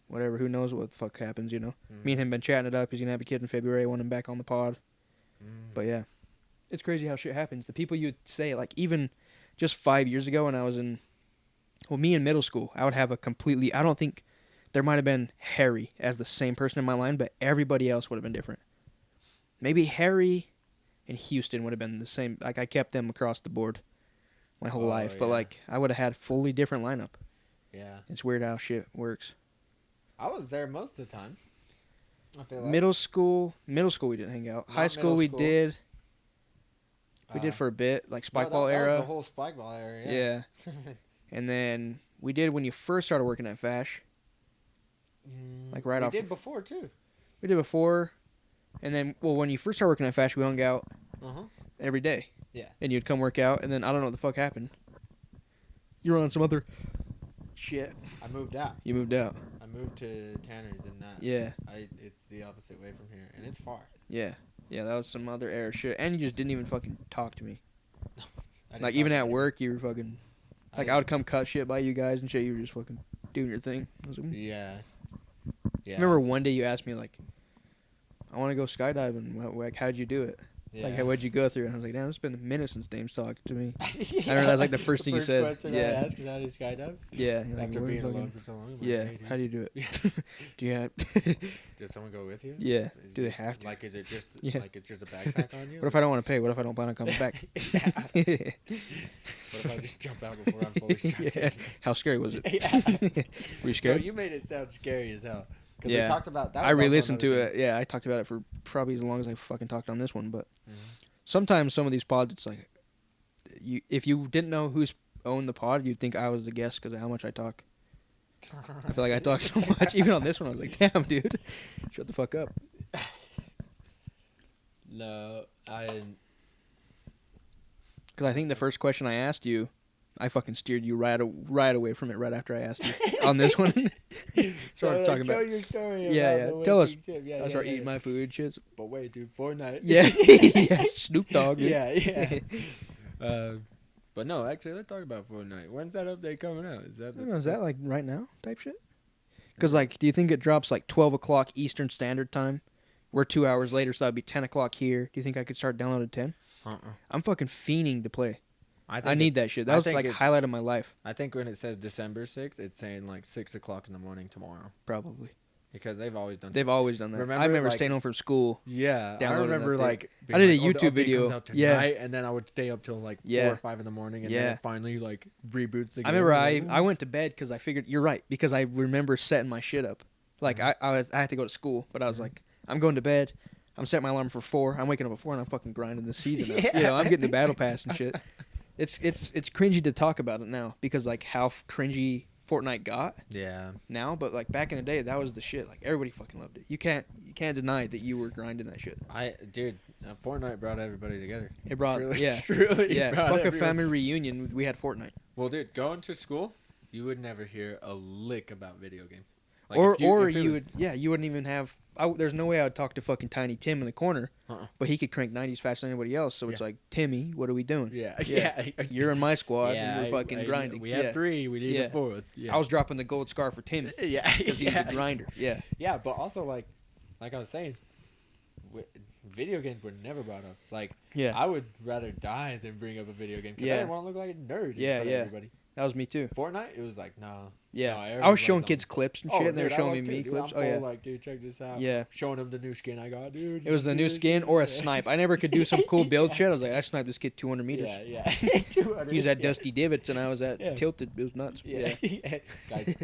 whatever. Who knows what the fuck happens? You know. Me and him been chatting it up. He's gonna have a kid in February. I want him back on the pod. But yeah, it's crazy how shit happens. The people you'd say, like even just 5 years ago when I was in, me in middle school, I would have a completely, I don't think there might have been Harry as the same person in my line, but everybody else would have been different. Maybe Harry and Houston would have been the same. Like I kept them across the board my whole life, but like I would have had fully different lineup. Yeah. It's weird how shit works. I was there most of the time. I feel like. Middle school we didn't hang out. High school we did. We did for a bit, like spike ball era. That was the whole spike ball era. Yeah. And then we did when you first started working at Fash. Like right off. We did before too. We did before, and then when you first started working at Fash, we hung out every day. Yeah. And you'd come work out, and then I don't know what the fuck happened. You were on some other shit. I moved out. You moved out. I moved to Tanner's and that. Yeah. It's the opposite way from here, and it's far. Yeah. Yeah, that was some other era shit, and you just didn't even fucking talk to me. Like even at work, you were fucking. Like I would come cut shit by you guys and shit. You were just fucking doing your thing. I was like, yeah. I remember one day you asked me like, I want to go skydiving. Like, how'd you do it? Yeah. Like, what'd you go through? And I was like, damn, it's been a minute since Dame's talked to me. I remember that was like the first thing you said. Question I asked is how do you skydive? Yeah. After being alone for so long. Yeah. Like, how do you do it? Do you have? Does someone go with you? Yeah. Do they have to? Like, is it just like it's just a backpack on you? What if I don't want to pay? What if I don't plan on coming back? What if I just jump out before I'm fully started? How scary was it? Were you scared? No, you made it sound scary as hell. Yeah. We talked about that. I re-listened to it. Yeah, I talked about it for probably as long as I fucking talked on this one. But sometimes some of these pods, it's like, if you didn't know who's owned the pod, you'd think I was the guest because of how much I talk. I feel like I talk so much. Even on this one, I was like, damn, dude. Shut the fuck up. No, I didn't. Because I think the first question I asked you, I fucking steered you right away from it right after I asked you on this one. Started talking show about your story. Yeah. Tell us. Yeah, I started eating my food, shit. But wait, dude, Fortnite. Yeah, Snoop Dogg. Dude. Yeah. But no, actually, let's talk about Fortnite. When's that update coming out? Is that like right now type shit? Because like, do you think it drops like 12 o'clock Eastern Standard Time? We're 2 hours later, so that'd be 10 o'clock here. Do you think I could start downloading at 10? I'm fucking fiending to play. I need that shit. That was like highlight of my life. I think when it says December 6th, it's saying like 6 o'clock in the morning tomorrow. Probably. Because they've always done that. I remember staying home from school. Yeah. I remember like... I did a YouTube video. Yeah. And then I would stay up till like 4 or 5 in the morning. And then it finally like reboots the game. I remember I went to bed because I figured... You're right. Because I remember setting my shit up. Like I had to go to school. But I was like, I'm going to bed. I'm setting my alarm for 4. I'm waking up at 4 and I'm fucking grinding this season. I'm getting the battle pass and shit. It's cringy to talk about it now because like how cringy Fortnite got. Yeah. Now, but like back in the day, that was the shit. Like everybody fucking loved it. You can't deny that you were grinding that shit. Fortnite brought everybody together. It brought truly. Fuck a family reunion. We had Fortnite. Well, dude, going to school, you would never hear a lick about video games. Like you wouldn't even have. There's no way I would talk to fucking Tiny Tim in the corner, but he could crank 90s faster than anybody else. So it's like, Timmy, what are we doing? Yeah. You're in my squad, and we're fucking grinding. We have 3. We need a 4th. Yeah. I was dropping the gold scar for Timmy. Because he's a grinder. Yeah. Yeah, but also like I was saying, video games were never brought up. Like, I would rather die than bring up a video game because I didn't want to look like a nerd in front of everybody. That was me too. Fortnite, it was like, nah. Yeah. No, I was showing kids clips and shit, and they were showing me clips. Like, dude, check this out. Yeah. Showing them the new skin I got, dude. It was the new skin or a snipe. I never could do some cool build shit. I was like, I sniped this kid 200 meters. Yeah. He was at Dusty Divots, and I was at Tilted. It was nuts. Yeah. Guys,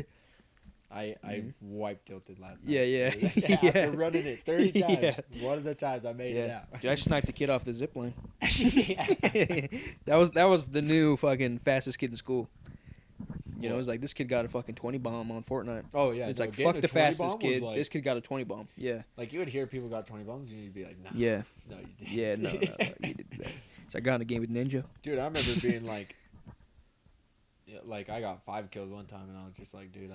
I wiped Tilted last night. Yeah. After running it 30 times. One of the times I made it out. Dude, I sniped a kid off the zip line. That was the new fucking fastest kid in school. You know, it's like, this kid got a fucking 20 bomb on Fortnite. Oh, yeah. It's like, fuck the fastest kid. This kid got a 20 bomb. Yeah. Like, you would hear people got 20 bombs, and you'd be like, nah. Yeah. No, you didn't. Yeah, no, you did that. So I got in a game with Ninja. Dude, I remember being like, I got 5 kills one time, and I was just like, dude,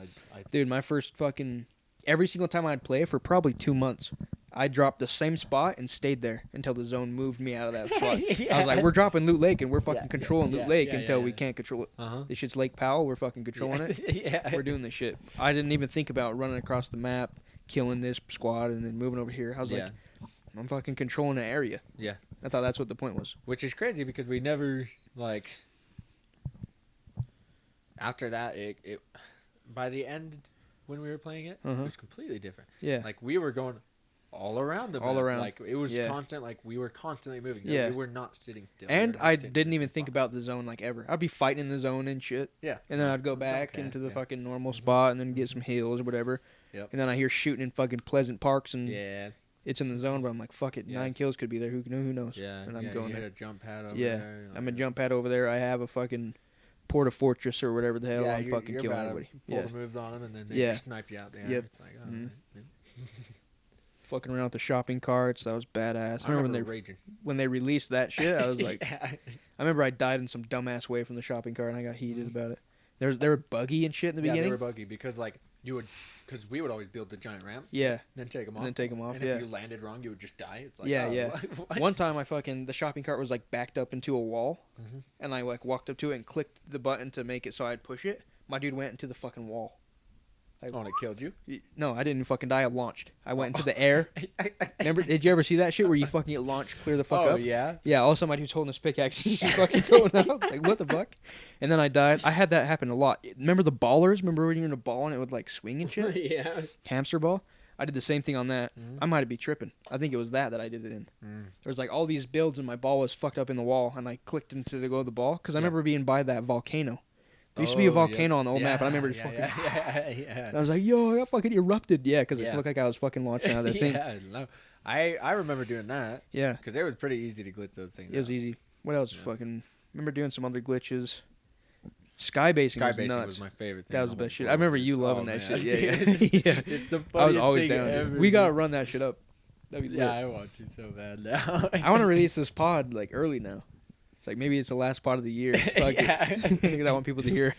Dude, my first fucking... Every single time I'd play for probably 2 months, I dropped the same spot and stayed there until the zone moved me out of that spot. I was like, we're dropping Loot Lake, and we're fucking controlling Loot Lake until we can't control it. This shit's Lake Powell. We're fucking controlling it. We're doing this shit. I didn't even think about running across the map, killing this squad, and then moving over here. I was like, I'm fucking controlling the area. Yeah. I thought that's what the point was. Which is crazy because we never, like... After that, it by the end... When we were playing it, it was completely different. Yeah. Like, we were going all around the map. All around. Like, it was constant. Like, we were constantly moving. Yeah. We were not sitting still. And I didn't even think about the zone, like, ever. I'd be fighting in the zone and shit. Yeah. And then I'd go back into the fucking normal spot and then get some heals or whatever. Yep. And then I hear shooting in fucking Pleasant Parks and it's in the zone, but I'm like, fuck it. 9 kills could be there. Who knows? Yeah. And I'm going there. there. A jump pad over there. I'm a jump pad over there. I have a fucking... Porta Fortress or whatever the hell. I'm fucking killing everybody. Pull the moves on them and then they just snipe you out there. Yep. It's like, fucking around with the shopping carts. That was badass. I remember when they released that shit. I was like, I remember I died in some dumbass way from the shopping cart and I got heated about it. They were buggy and shit in the beginning. Yeah, they were buggy because like because we would always build the giant ramps. Yeah. Then take them off. And if you landed wrong, you would just die. It's like, What? One time the shopping cart was like backed up into a wall, and I like walked up to it and clicked the button to make it so I'd push it. My dude went into the fucking wall. And it killed you? No, I didn't fucking die. I launched. I went into the air. Remember? Did you ever see that shit where you fucking get launched, clear the fuck up? Oh, yeah? Yeah, all of a sudden my dude's holding his pickaxe and he's just fucking going up. Like, what the fuck? And then I died. I had that happen a lot. Remember the ballers? Remember when you were in a ball and it would like swing and shit? Yeah. Hamster ball? I did the same thing on that. I might have been tripping. I think it was that I did it in. There was like all these builds and my ball was fucked up in the wall and I clicked into the go of the ball because I remember being by that volcano. There used to be a volcano on the old map, and I remember just fucking... And I was like, yo, I got fucking erupted. Yeah, because it looked like I was fucking launching out of that thing. No. I remember doing that. Yeah. Because it was pretty easy to glitch those things. It was easy. What else? Fucking... remember doing some other glitches. Skybasing was nuts. Was my favorite thing. That was the best shit. I remember you loving that shit. Yeah. It's the funniest I was always down. ever. We got to run that shit up. That'd be lit. I want you so bad now. I want to release this pod like early now. It's like maybe it's the last pod of the year. Fuck it. Because I want people to hear...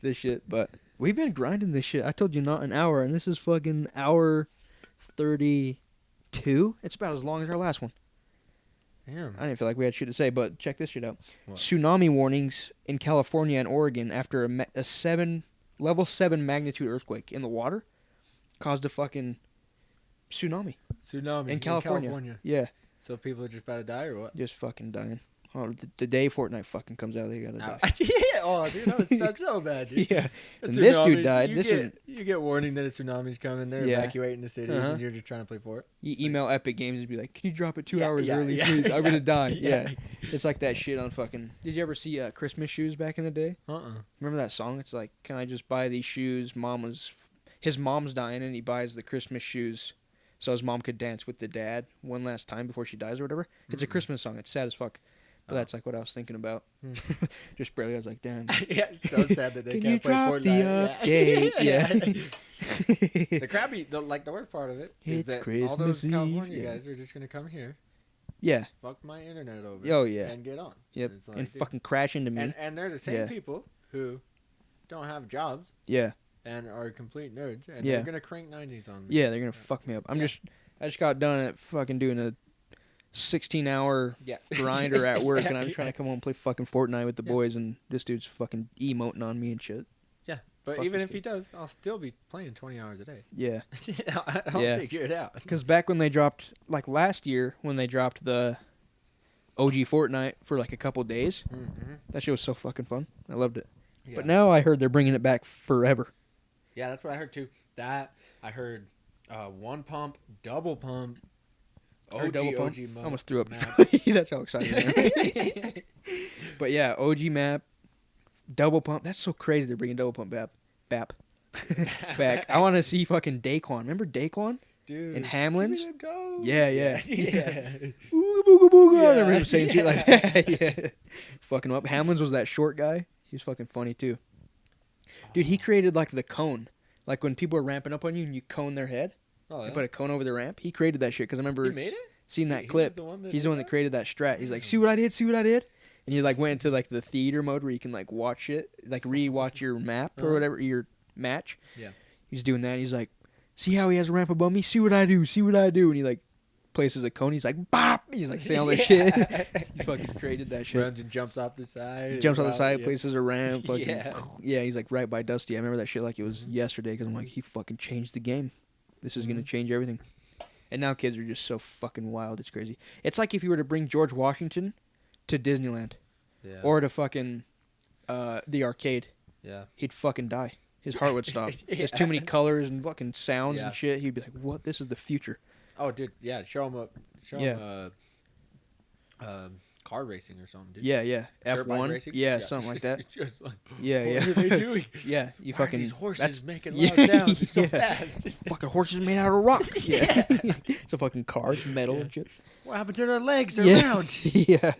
this shit, but we've been grinding this shit. I told you not an hour, and this is fucking hour 32. It's about as long as our last one. Damn. I didn't feel like we had shit to say, but check this shit out. What? Tsunami warnings in California and Oregon after a level 7 magnitude earthquake in the water caused a fucking Tsunami in California. Yeah, So people are just about to die or what? just fucking dying. Oh, the day Fortnite fucking comes out, they gotta die. Yeah. Oh, dude, that would suck so bad, dude. Yeah. And this dude died. You get warning that a tsunami's coming. They're evacuating the cities, and you're just trying to play for it. You email Epic Games and be like, "Can you drop it 2 hours early, please? I'm gonna die." Yeah. It's like that shit on fucking. Did you ever see Christmas shoes back in the day? Remember that song? It's like, "Can I just buy these shoes?" His mom's dying, and he buys the Christmas shoes so his mom could dance with the dad one last time before she dies or whatever. It's a Christmas song. It's sad as fuck. But that's like what I was thinking about. Just barely, I was like, damn. Yeah, it's so sad that they can't play Fortnite. The The crappy, the worst part of it is that Christmas all those California Eve, guys are just gonna come here, fuck my internet over, and get on. Yep, like, and fucking crash into me. And they're the same people who don't have jobs. Yeah. And are complete nerds, and they're gonna crank 90s on me. Yeah, they're gonna fuck me up. I just got done at fucking doing a 16-hour grinder at work, and I'm trying to come home and play fucking Fortnite with the boys, and this dude's fucking emoting on me and shit. Yeah, but even if he does, I'll still be playing 20 hours a day. Yeah. I'll figure it out. Because back when they dropped, like last year, when they dropped the OG Fortnite for like a couple days, that shit was so fucking fun. I loved it. Yeah. But now I heard they're bringing it back forever. Yeah, that's what I heard too. I heard one pump, double pump. OG map. I almost threw up. That's how excited I am. But yeah, OG map, double pump. That's so crazy they're bringing double pump back. I want to see fucking Daquan. Remember Daquan? Dude. In Hamlin's? Yeah. Booga booga booga. I remember him saying shit like that. Yeah. Fucking up. Hamlin's was that short guy. He was fucking funny too. Dude, he created like the cone. Like when people are ramping up on you and you cone their head. Oh, yeah? You put a cone over the ramp. He created that shit because I remember seeing that clip. He's the one that created that strat. He's like, see what I did? And you like went into like the theater mode where you can like watch it, like re-watch your map or whatever, your match. Yeah. He's doing that. He's like, see how he has a ramp above me? See what I do? And he like places a cone. He's like, bop. He's like saying all that shit. He fucking created that shit. Runs and jumps off the side. He jumps off the side, places a ramp. Fucking, yeah, he's like right by Dusty. I remember that shit like it was yesterday because I'm like, he fucking changed the game. This is going to change everything. And now kids are just so fucking wild. It's crazy. It's like if you were to bring George Washington to Disneyland. Yeah. Or to fucking the arcade. Yeah. He'd fucking die. His heart would stop. There's too many colors and fucking sounds and shit. He'd be like, what? This is the future. Oh, dude. Yeah. Show him car racing or something, dude. Yeah. F1. Yeah, something like that. Just like, yeah. What are they doing? Yeah. You Why fucking. Are these horses making loud sounds so fast. Fucking horses made out of rock. Yeah. It's a fucking car. It's metal and shit. What happened to their legs? They're round. Yeah.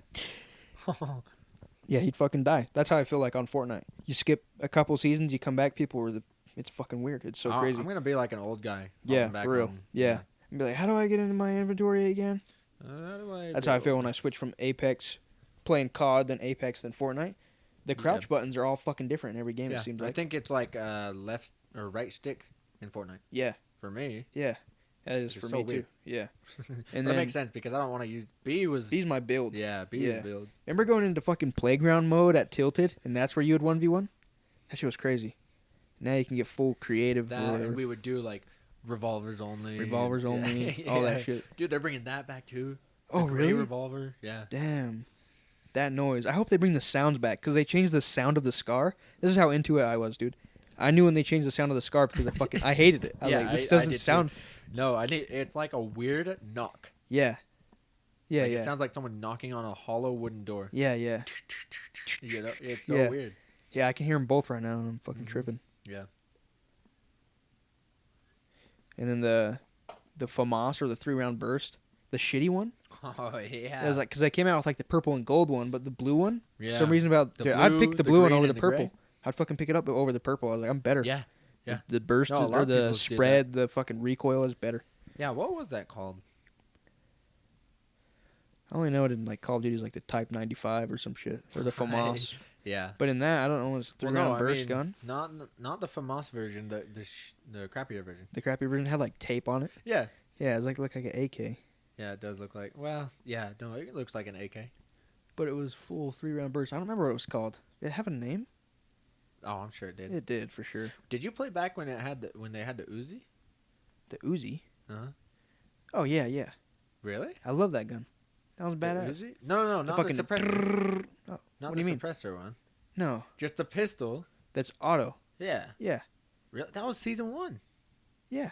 Yeah, he'd fucking die. That's how I feel like on Fortnite. You skip a couple seasons, you come back, it's fucking weird. It's so crazy. I'm going to be like an old guy. Yeah, for real. Yeah. And be like, how do I get into my inventory again? That's how I feel when I switch from Apex, playing COD, then Apex, then Fortnite. The crouch buttons are all fucking different in every game, it seems like. I think it's like left or right stick in Fortnite. Yeah. For me. Yeah. That is for me, too. Yeah. And that makes sense because I don't want to use... B's my build. Yeah, B's build. Remember going into fucking playground mode at Tilted, and that's where you would 1v1? That shit was crazy. Now you can get full creative. And we would do, like, revolvers only. All that shit. Dude, they're bringing that back, too. Oh, really? Revolver, yeah. Damn. That noise. I hope they bring the sounds back, because they changed the sound of the SCAR. This is how into it I was, dude. I knew when they changed the sound of the SCAR because I hated it. I was like, this doesn't sound... Too. No, it's like a weird knock. Yeah. Yeah, It sounds like someone knocking on a hollow wooden door. Yeah. You know, it's so weird. Yeah, I can hear them both right now, and I'm fucking tripping. Yeah. And then the FAMAS, or the 3-round burst, the shitty one. Oh, yeah. It was like, because they came out with like the purple and gold one, but the blue one, for some reason I'd pick the blue one over the purple. I'd fucking pick it up over the purple. I was like, I'm better. Yeah. The burst or the spread, the fucking recoil is better. Yeah, what was that called? I only know it in like Call of Duty is like the Type 95 or some shit, or the FAMAS. Yeah. But in that, I don't know, it's 3-round burst gun. Not the FAMAS version, the crappier version. The crappier version had like tape on it. Yeah. Yeah, it looked like an AK. Yeah, it does look like. Well, yeah, no, it looks like an AK. But it was full 3-round burst. I don't remember what it was called. Did it have a name? Oh, I'm sure it did. It did for sure. Did you play back when they had the Uzi? The Uzi? Uh-huh. Oh yeah, yeah. Really? I love that gun. That was badass. Is it? No, not the fucking suppressor. Oh, Not what the do you mean? suppressor one. No, Just the pistol. that's auto. Yeah. Yeah, Really? That was season 1. yeah.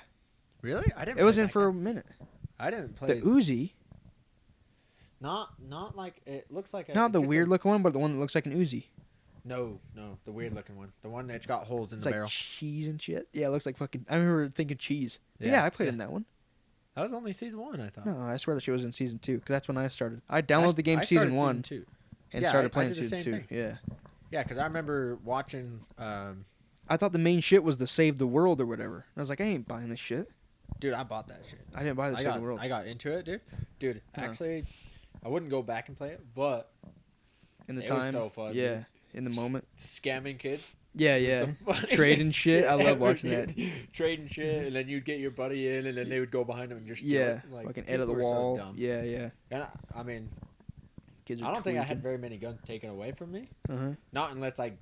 Really? I didn't. It was play in that for a gun. minute. I didn't The play. Uzi, Not like it looks like. not the just weird looking one, but the one that looks like an Uzi. No, the weird looking one. The one that's got holes in It's the like barrel. cheese and shit. Yeah, it looks like fucking. I remember thinking cheese. Yeah, I played in that one. That was only season 1, I thought. No, I swear that shit was in season 2 because that's when I started. I downloaded the game I season started 1 2. and Yeah, started I playing did the season same 2. thing. Yeah. Yeah, because I remember watching. I thought the main shit was the save the world or whatever. And I was like, I ain't buying this shit. Dude, I bought that shit. I didn't buy the save the world. I got into it, dude. Dude, actually, I wouldn't go back and play it, but In the it time. was so fun. Yeah. Dude. In the moment. Scamming kids. Yeah, yeah. Trading shit. I love watching that. Trading shit, and then you'd get your buddy in, and then they would go behind him and just steal Yeah. it. Like, Fucking head of the people were so wall. dumb. Yeah, yeah. And I mean, Kids are I don't think I had tweaking. very many guns taken away from me. Uh-huh. Not unless like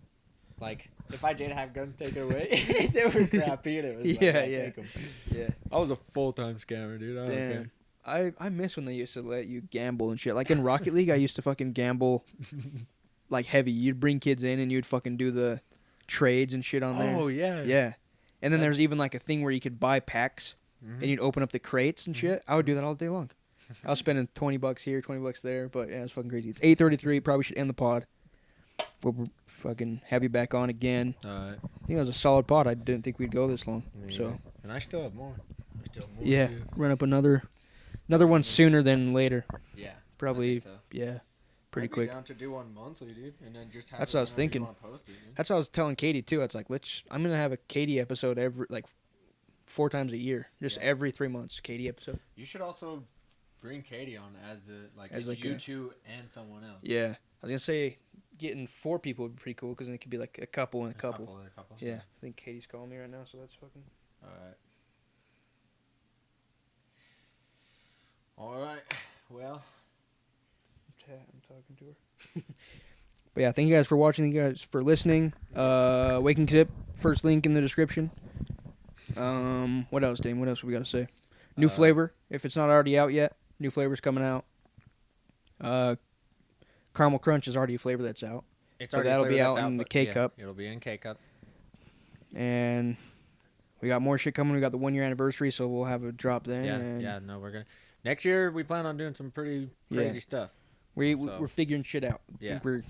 if I did have guns taken away, they were crappy, and it was Yeah, like, yeah. take 'em. Yeah. I was a full-time scammer, dude. I don't care. Damn. I miss when they used to let you gamble and shit. Like in Rocket League, I used to fucking gamble like heavy. You'd bring kids in and you'd fucking do the trades and shit on there. Oh yeah. Yeah. And then there's even like a thing where you could buy packs and you'd open up the crates and shit. I would do that all day long. I was spending $20 here, $20 there, but yeah, it's fucking crazy. It's 8:33. Probably should end the pod. We'll fucking have you back on again. All right. I think that was a solid pod. I didn't think we'd go this long. Me So either. And I still have more. yeah, run up another one sooner than later. Yeah. Probably I think so. yeah, pretty I'd be quick. down to do one monthly, dude, and then just have That's it what I was whenever you thinking. wanna post it, dude. That's what I was telling Katie too. It's like I'm gonna have a Katie episode every 4 times a year, just Yeah. every 3 months. Katie episode. You should also bring Katie on as As it's like you a- two and someone else. Yeah, I was gonna say getting 4 people would be pretty cool because then it could be like a couple and a couple. And a couple. Yeah, I think Katie's calling me right now, so that's fucking. All right. Well. I'm talking to her. But yeah, thank you guys for watching. Thank you guys for listening. Waking Tip, first link in the description. What else, Dame? What else we got to say? New flavor, if it's not already out yet. New flavor's coming out. Caramel Crunch is already a flavor that's out. It's But already that'll be flavored, out that's in the but K-Cup. It'll be in K-Cup. And we got more shit coming. We got the 1 year anniversary, so we'll have a drop then. Yeah, and yeah. No, we're gonna. Next year we plan on doing some pretty crazy stuff. We're figuring shit out. I Yeah. think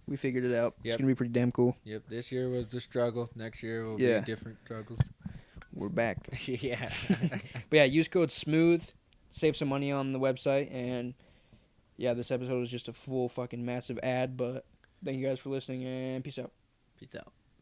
we figured it out. It's Yep. gonna be pretty damn cool. Yep. This year was the struggle. Next year will Yeah. be different struggles. We're back. Yeah. But yeah, use code SMOOTH, save some money on the website, and yeah, this episode was just a full fucking massive ad, but thank you guys for listening, and peace out. Peace out.